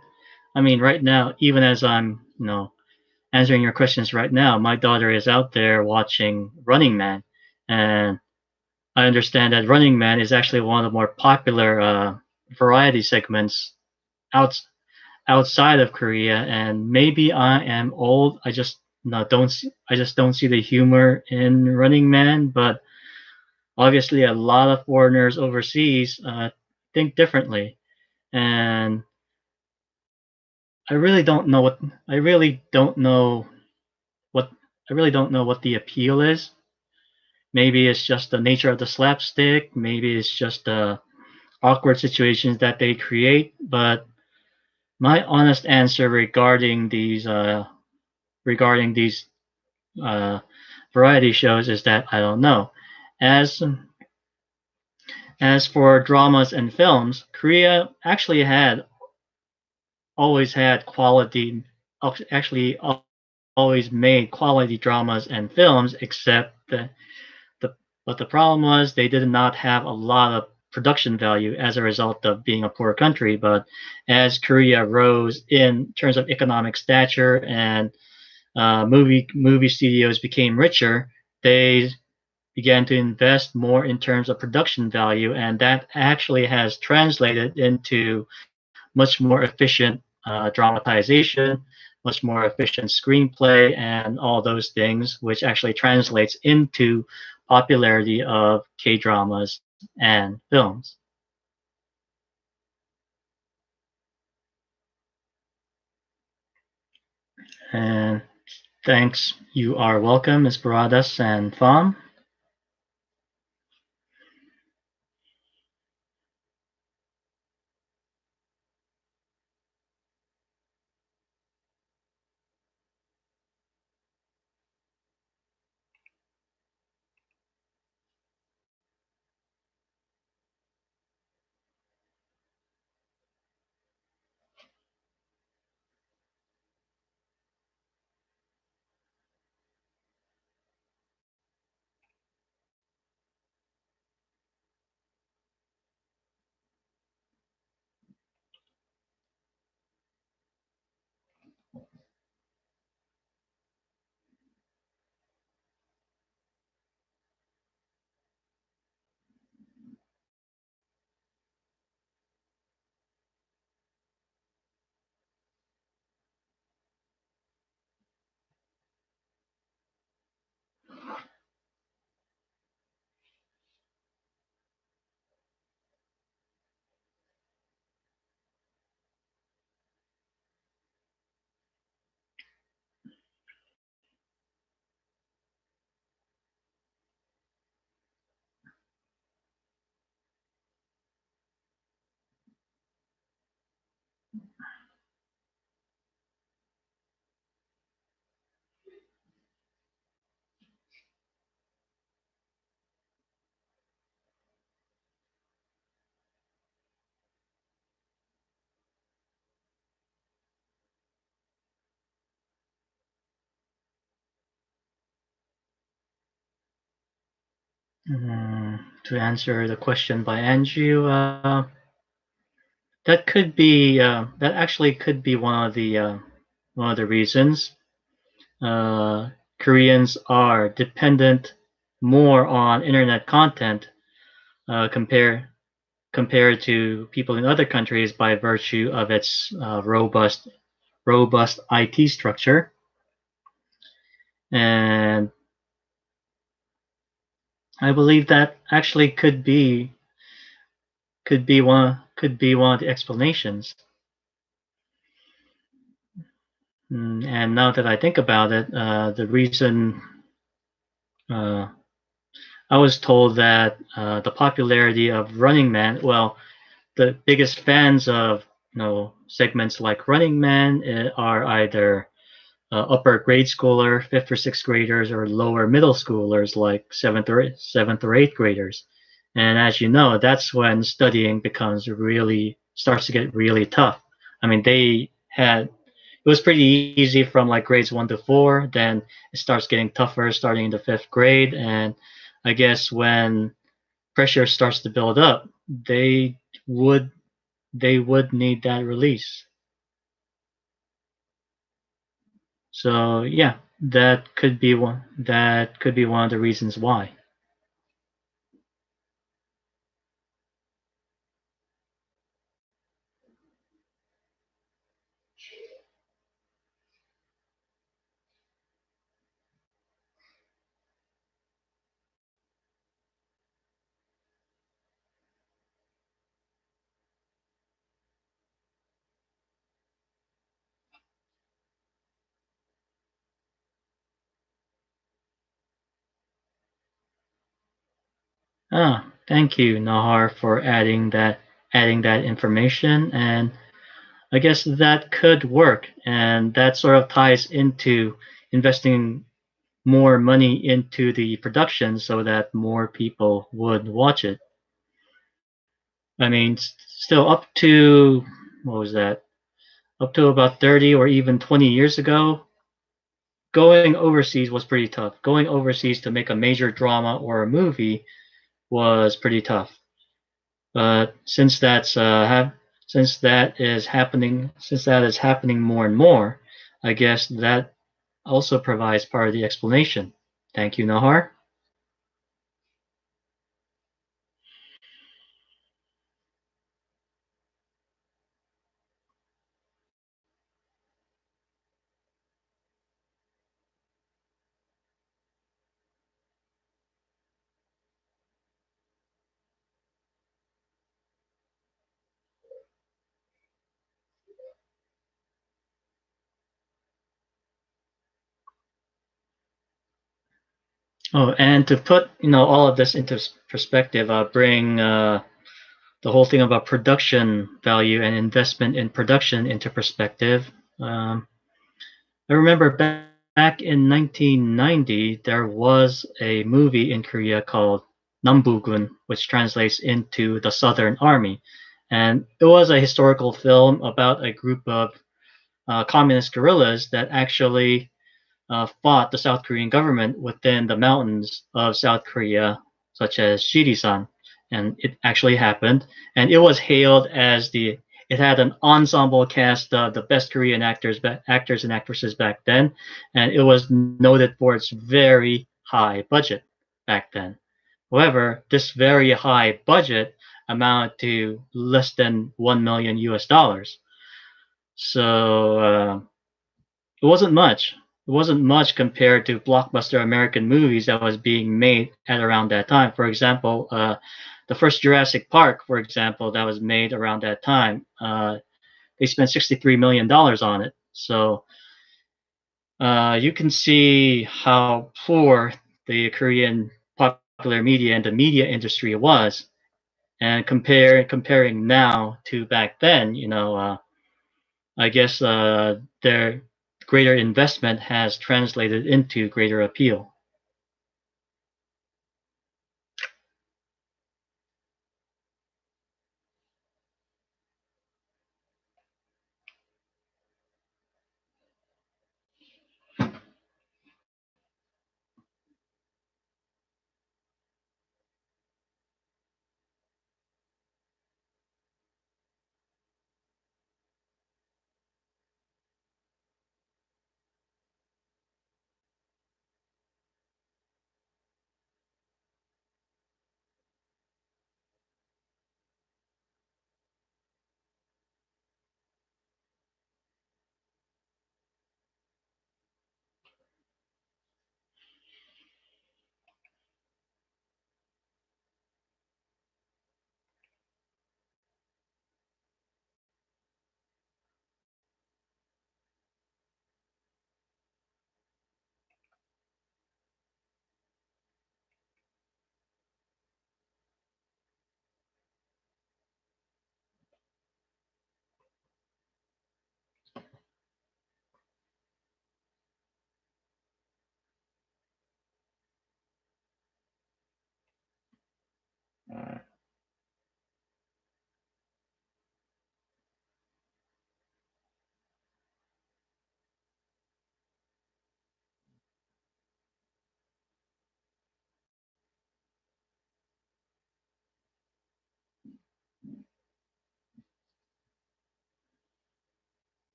I mean, right now, even as I'm, answering your questions right now, my daughter is out there watching Running Man, and I understand that Running Man is actually one of the more popular variety segments out, outside of Korea. And maybe I am old. I just I just don't see the humor in Running Man. But obviously, a lot of foreigners overseas think differently, and I really don't know what I really don't know what I really don't know what the appeal is. Maybe it's just the nature of the slapstick. Maybe it's just the awkward situations that they create. But my honest answer regarding these uh, variety shows is that I don't know. As As for dramas and films, Korea actually had always had quality, actually always made quality dramas and films, except the but the problem was they did not have a lot of production value as a result of being a poor country. But as Korea rose in terms of economic stature and movie studios became richer, they began to invest more in terms of production value, and that actually has translated into much more efficient dramatization, much more efficient screenplay, and all those things, which actually translates into popularity of K dramas and films. And thanks. You are welcome, Ms. Baradas and Pham. To answer the question by Andrew, that could be that actually could be one of the reasons. Koreans are dependent more on internet content uh, compare, compared to people in other countries by virtue of its robust IT structure. And I believe that actually could be one of the explanations. And now that I think about it, the reason uh, I was told that the popularity of Running Man, well, the biggest fans of segments like Running Man are either upper grade schooler, fifth or sixth graders, or lower middle schoolers like seventh or eighth graders. And as you know, that's when studying starts to get really tough. I mean, it was pretty easy from like grades 1 to 4. Then it starts getting tougher starting in the fifth grade. And I guess when pressure starts to build up, would they would need that release. So yeah, that could be one of the reasons why. Thank you, Nahar, for adding that information, and I guess that could work, and that sort of ties into investing more money into the production so that more people would watch it. I mean, still up to, what was that? Up to about 30 or even 20 years ago, going overseas was pretty tough. Going overseas to make a major drama or a movie was pretty tough. But since that is happening more and more, I guess that also provides part of the explanation. Thank you, Nahar. Oh, and to put all of this into perspective, bring the whole thing about production value and investment in production into perspective. Um, I remember back in 1990, there was a movie in Korea called Nambugun, which translates into the Southern Army. And it was a historical film about a group of communist guerrillas that actually fought the South Korean government within the mountains of South Korea, such as Shirisan. And it actually happened. And it was hailed as it had an ensemble cast of the best Korean actors and actresses back then. And it was noted for its very high budget back then. However, this very high budget amounted to less than 1 million US dollars. So it wasn't much. It wasn't much compared to blockbuster American movies that was being made at around that time. For example, the first Jurassic Park, for example, that was made around that time, they spent $63 million on it. So you can see how poor the Korean popular media and the media industry was, and comparing now to back then, I guess their greater investment has translated into greater appeal.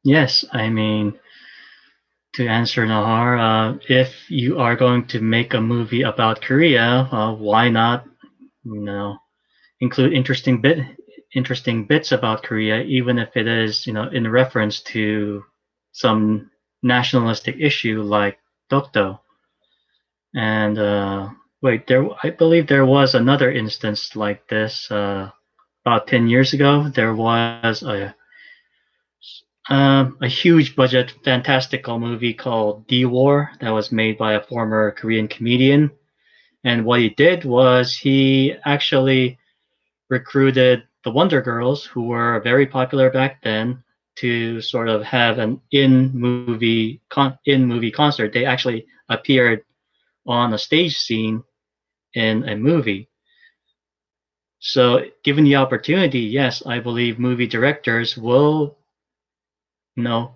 Yes, I mean, to answer Nahar, if you are going to make a movie about Korea, why not, you know, include interesting bits about Korea, even if it is, in reference to some nationalistic issue like Dokdo. And wait, I believe there was another instance like this about 10 years ago. There was a huge budget fantastical movie called D War that was made by a former Korean comedian. And what he did was he actually recruited the Wonder Girls, who were very popular back then, to sort of have an in movie concert. They actually appeared on a stage scene in a movie. So, given the opportunity, yes, I believe movie directors will, you know,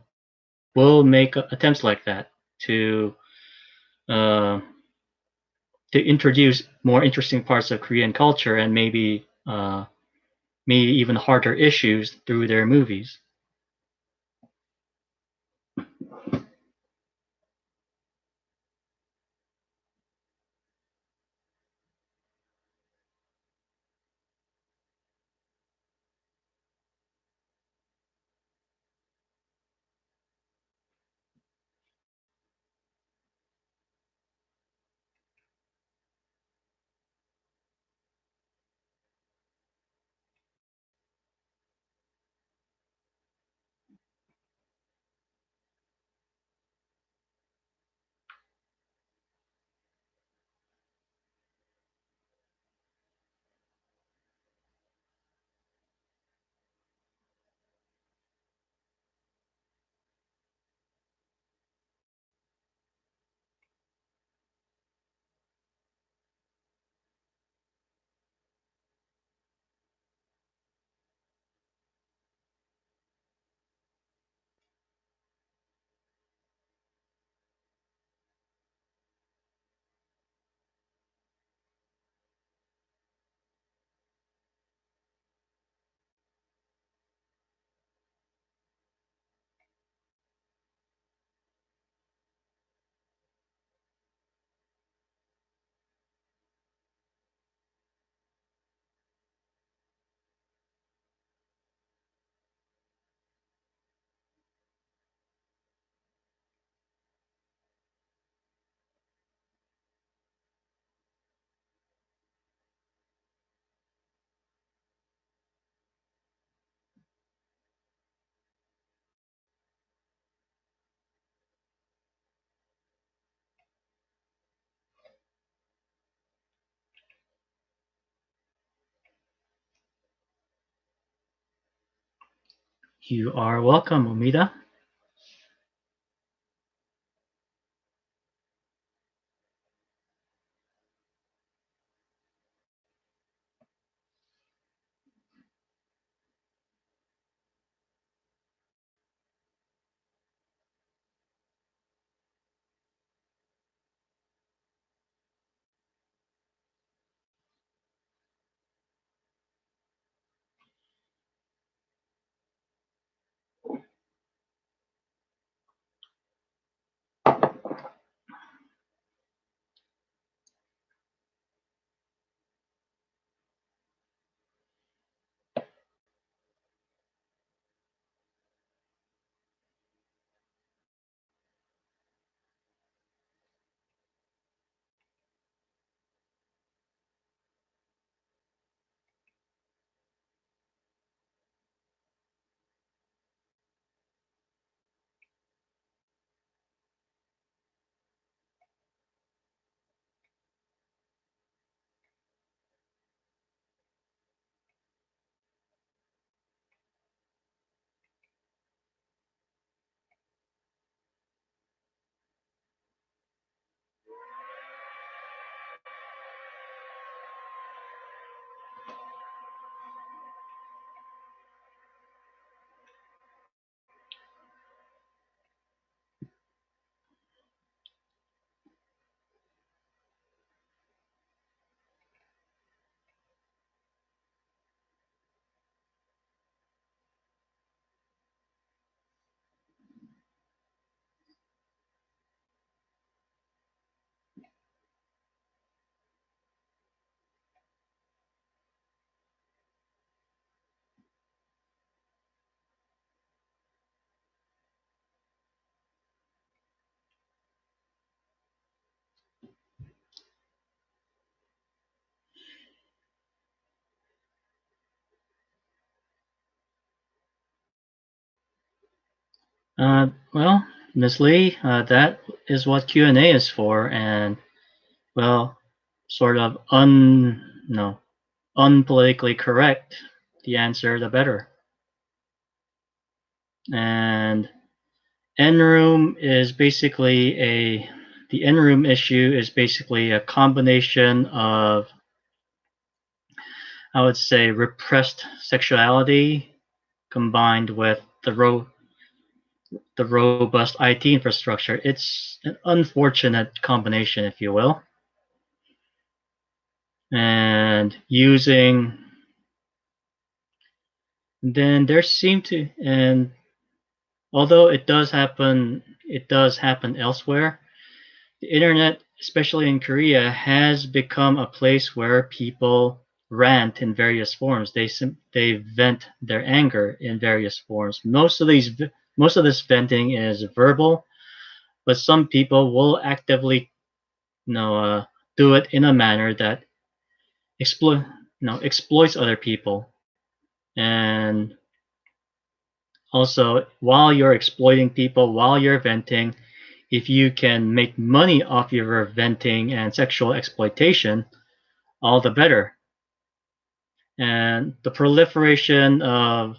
will make attempts like that to uh, to introduce more interesting parts of Korean culture and maybe even harder issues through their movies. You are welcome, Umida. Well, Ms. Lee, that is what Q&A is for, and well, sort of no, unpolitically correct, the answer the better. And N-room is basically the N-room issue is basically a combination of, I would say, repressed sexuality combined with the robust IT infrastructure. It's an unfortunate combination, if you will. And then there seem to, and although it does happen elsewhere. The internet, especially in Korea, has become a place where people rant in various forms. They vent their anger in various forms. Most of this venting is verbal, but some people will actively, you know, do it in a manner that exploits other people. And also, while you're exploiting people, while you're venting, if you can make money off your venting and sexual exploitation, all the better. And the proliferation of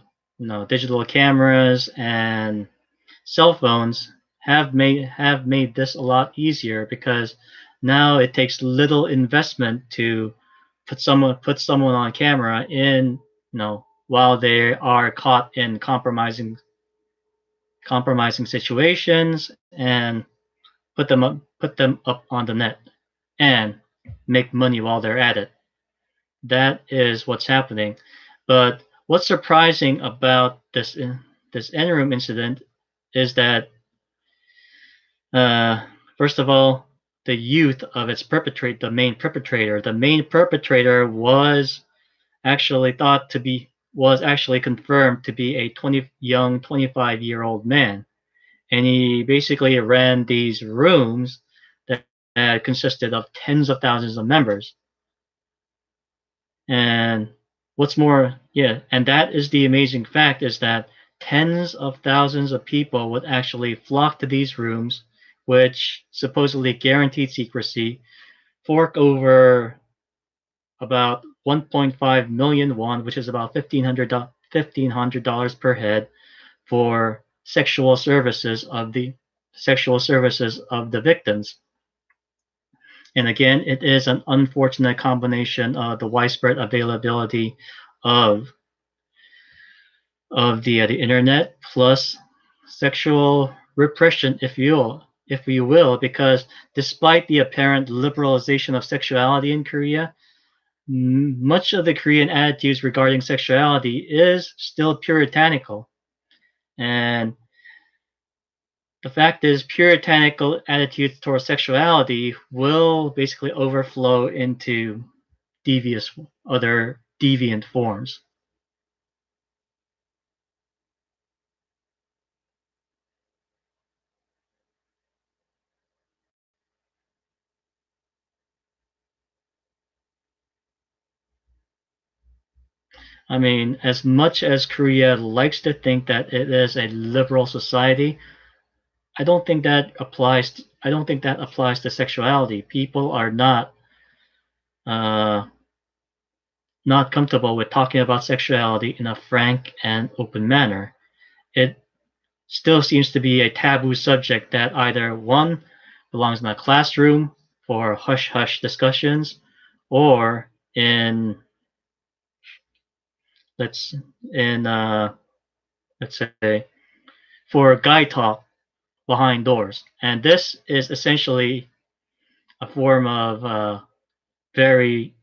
digital cameras and cell phones have made this a lot easier because now it takes little investment to put someone on camera in while they are caught in compromising situations and put them up on the net and make money while they're at it. That is what's happening. But what's surprising about this Enron incident is that first of all, the youth of the main perpetrator was actually confirmed to be a 25-year-old man, and he basically ran these rooms that consisted of tens of thousands of members. And what's more, and that is the amazing fact, is that tens of thousands of people would actually flock to these rooms, which supposedly guaranteed secrecy, fork over about 1.5 million won, which is about $1,500 per head, for sexual services of the victims. And again, it is an unfortunate combination of the widespread availability of the internet plus sexual repression, if you will, because despite the apparent liberalization of sexuality in Korea, much of the Korean attitudes regarding sexuality is still puritanical. And the fact is, puritanical attitudes towards sexuality will basically overflow into other deviant forms. I mean, as much as Korea likes to think that it is a liberal society, I don't think that applies to sexuality. People are uh, not comfortable with talking about sexuality in a frank and open manner. It still seems to be a taboo subject that either one belongs in a classroom for hush hush discussions, or let's in let's say for guy talk behind doors. And this is essentially a form of very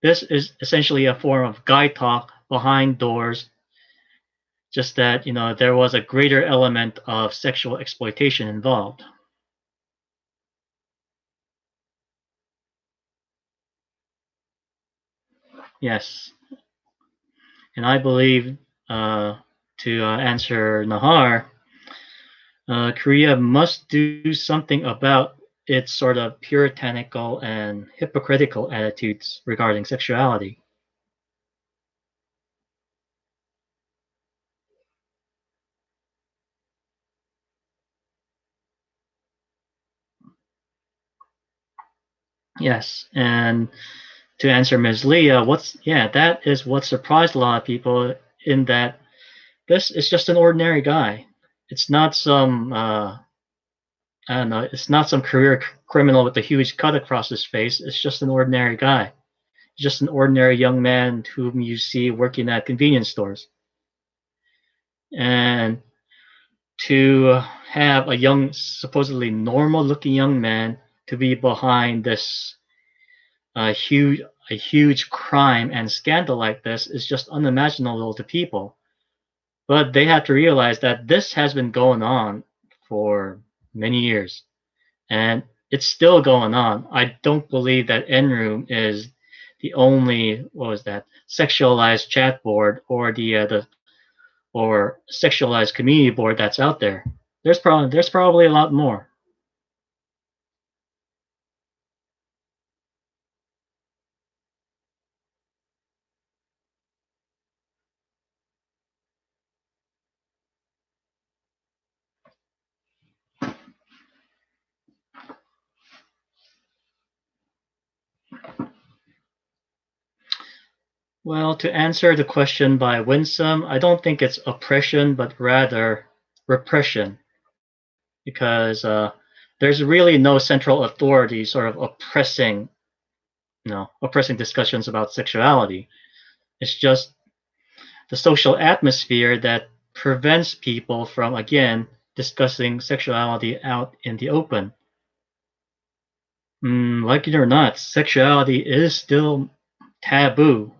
this is essentially a form of guy talk behind doors, just that there was a greater element of sexual exploitation involved. Yes, and I believe to answer Nahar, Korea must do something about its sort of puritanical and hypocritical attitudes regarding sexuality. Yes, and to answer Ms. Leah, that is what surprised a lot of people in that this is just an ordinary guy. It's not some I don't know. It's not some career criminal with a huge cut across his face. It's just an ordinary guy, just an ordinary young man whom you see working at convenience stores. And to have a young, supposedly normal-looking young man to be behind this uh, huge, a huge crime and scandal like this is just unimaginable to people. But they have to realize that this has been going on for many years, and it's still going on. I don't believe that Enroom is the only sexualized chat board or the or sexualized community board that's out there. There's probably a lot more. Well, to answer the question by Winsome, I don't think it's oppression, but rather repression, because there's really no central authority sort of oppressing discussions about sexuality. It's just the social atmosphere that prevents people from, again, discussing sexuality out in the open. Like it or not, sexuality is still taboo.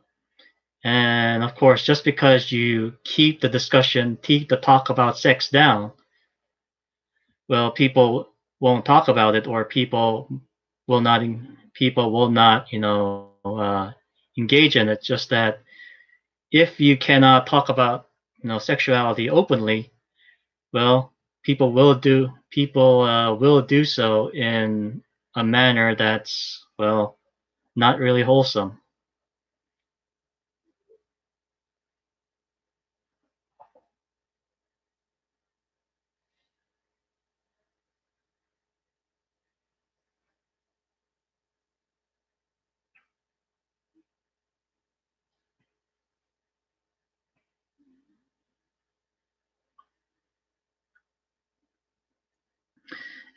And of course, just because you keep the talk about sex down, well, people won't talk about it, or will not, people will not, engage in it. Just that if you cannot talk about, sexuality openly, well, people will do so in a manner that's, well, not really wholesome.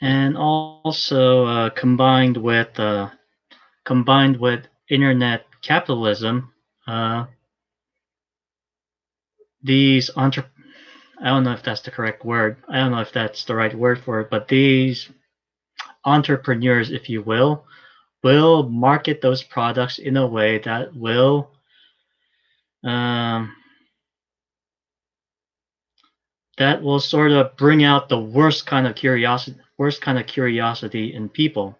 And also combined with internet capitalism, uh, these entre I don't know if that's the correct word. I don't know if that's the right word for it, but these entrepreneurs, if you will market those products in a way um, that will sort of bring out the worst kind of curiosity in people,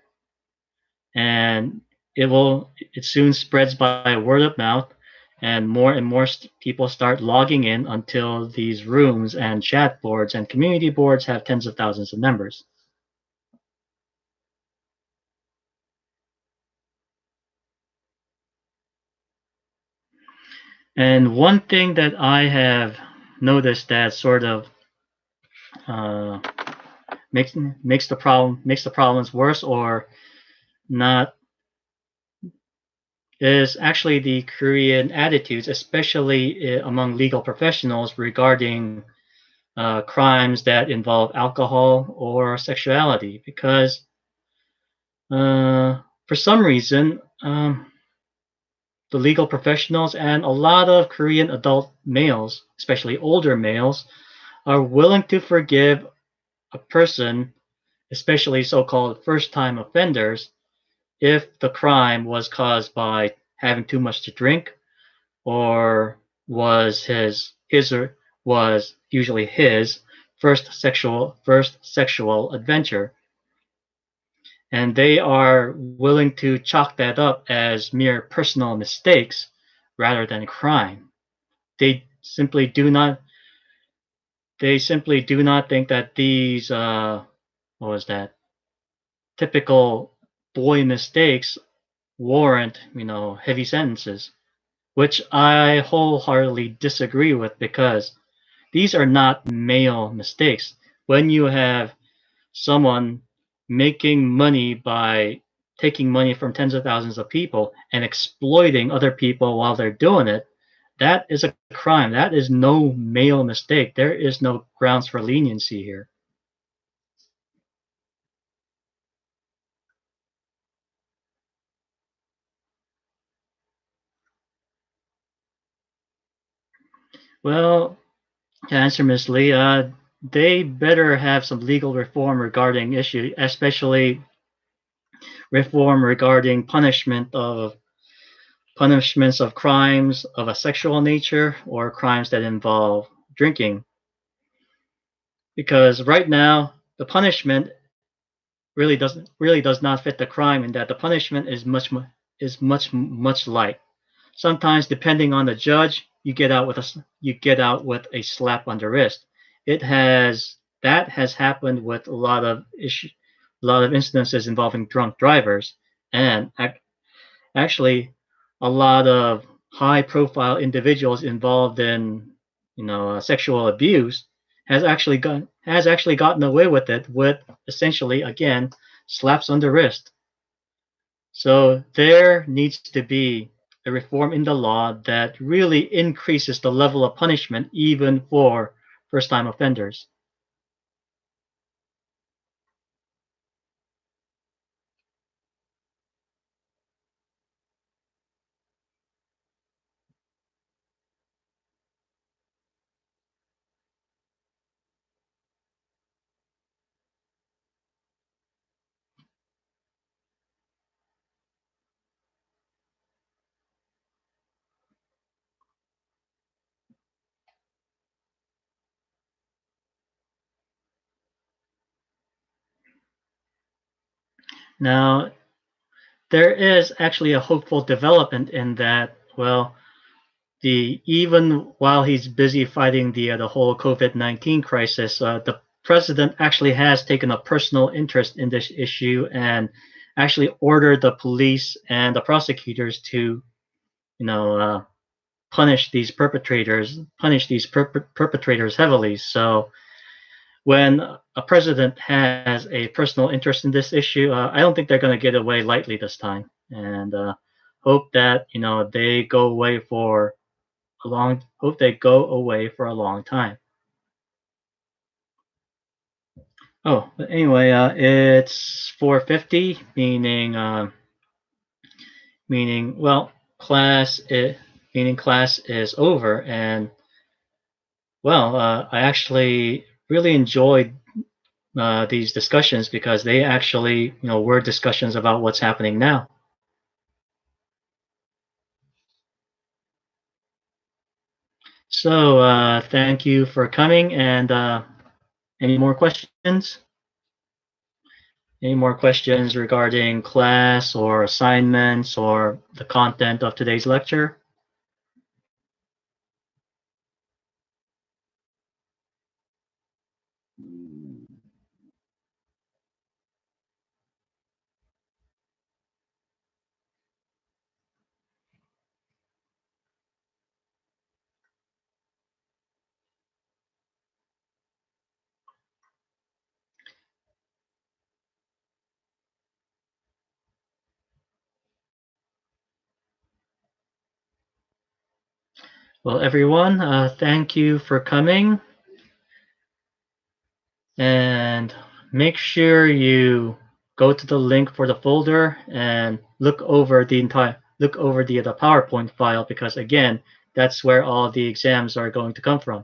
and it soon spreads by word of mouth, and more people start logging in until these rooms and chat boards and community boards have tens of thousands of members. And one thing that I have noticed that sort of uh, makes the problems worse or not is actually the Korean attitudes, especially among legal professionals regarding crimes that involve alcohol or sexuality, because for some reason, the legal professionals and a lot of Korean adult males, especially older males, are willing to forgive a person, especially so-called first-time offenders, if the crime was caused by having too much to drink, or his or was usually his first sexual adventure, and they are willing to chalk that up as mere personal mistakes rather than crime. They simply do not they simply do not think that these what was that typical boy mistakes warrant, heavy sentences, which I wholeheartedly disagree with, because these are not male mistakes. When you have someone making money by taking money from tens of thousands of people and exploiting other people while they're doing it, that is a crime. That is no male mistake. There is no grounds for leniency here. Well, to answer Ms. Lee, they better have some legal reform regarding issue, especially reform regarding punishments of crimes of a sexual nature or crimes that involve drinking. Because right now, the punishment really does not fit the crime in that the punishment is much light. Sometimes, depending on the judge, you get out with a slap on the wrist. It has that has happened with a lot of instances involving drunk drivers, and actually, a lot of high-profile individuals involved in sexual abuse has actually gotten away with it with essentially again slaps on the wrist. So there needs to be a reform in the law that really increases the level of punishment even for first-time offenders. Now, there is actually a hopeful development in that, well, the even while he's busy fighting the whole COVID-19 crisis, the president actually has taken a personal interest in this issue and actually ordered the police and the prosecutors to, you know, punish these perpetrators heavily. So when a president has a personal interest in this issue, I don't think they're going to get away lightly this time, and hope that they go away for hope they go away for a long time. Oh, but anyway, it's 4:50, meaning well, class is over, and well, I actually really enjoyed these discussions because they actually were discussions about what's happening now. So thank you for coming, and any more questions? Any more questions regarding class or assignments or the content of today's lecture? Well, everyone, thank you for coming, and make sure you go to the link for the folder and look over the PowerPoint file because again, that's where all the exams are going to come from.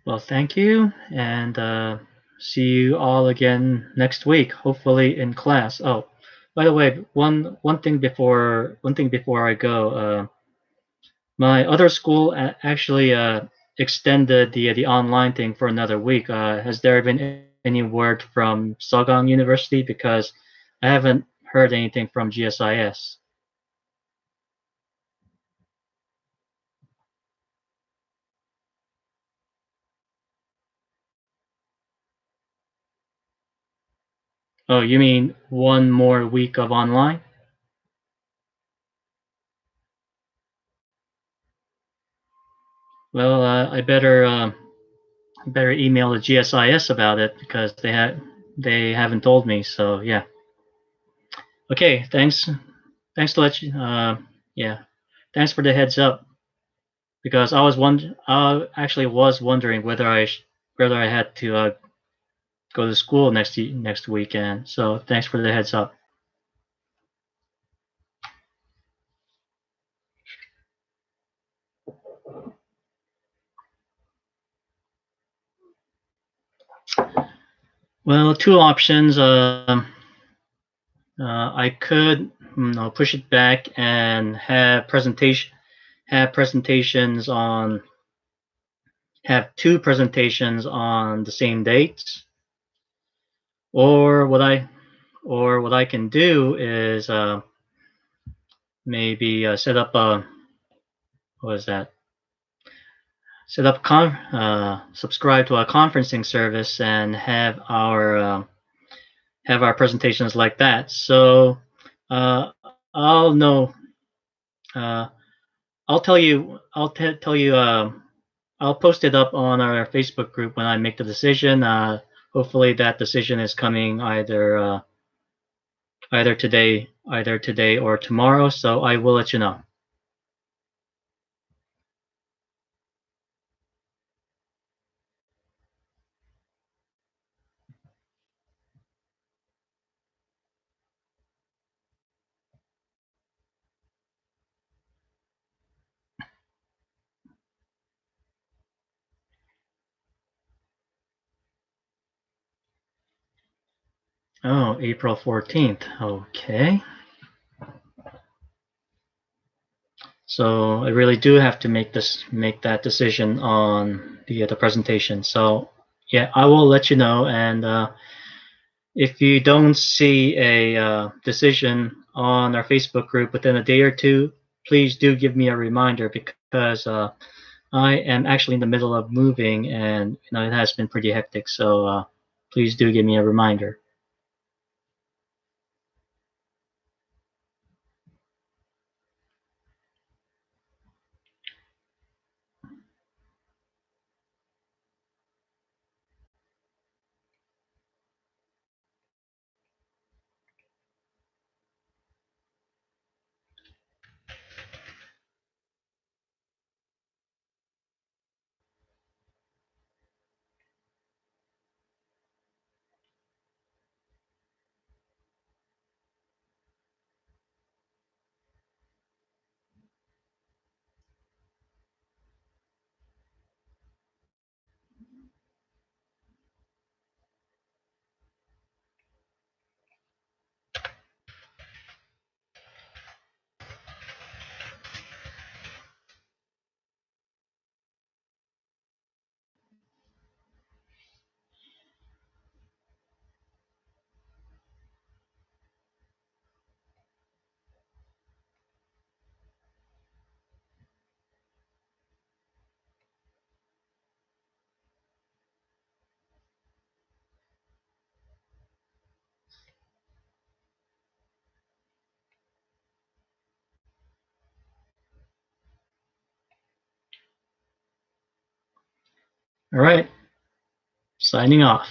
Well, thank you, and see you all again next week, hopefully in class. Oh, by the way, one thing before I go, my other school actually extended the online thing for another week. Has there been any word from Sogang University? Because I haven't heard anything from GSIS. Oh, you mean one more week of online? Well, I better email the GSIS about it because they haven't told me. So yeah. Okay. Thanks to let you. Yeah. Thanks for the heads up because I actually was wondering whether I had to go to school next weekend. So thanks for the heads up. Well, two options. I could push it back and have presentations on have two presentations on the same dates, or what I can do is maybe set up a what is that? Subscribe to a conferencing service and have our presentations like that. So uh, I'll know. Uh, I'll tell you. Tell you. I'll post it up on our Facebook group when I make the decision. Hopefully, that decision is coming either today or tomorrow. So I will let you know. Oh, April 14th. Okay. So I really do have to make that decision on the presentation. So yeah, I will let you know. And if you don't see a decision on our Facebook group within a day or two, please do give me a reminder because I am actually in the middle of moving, and it has been pretty hectic. So please do give me a reminder. All right, signing off.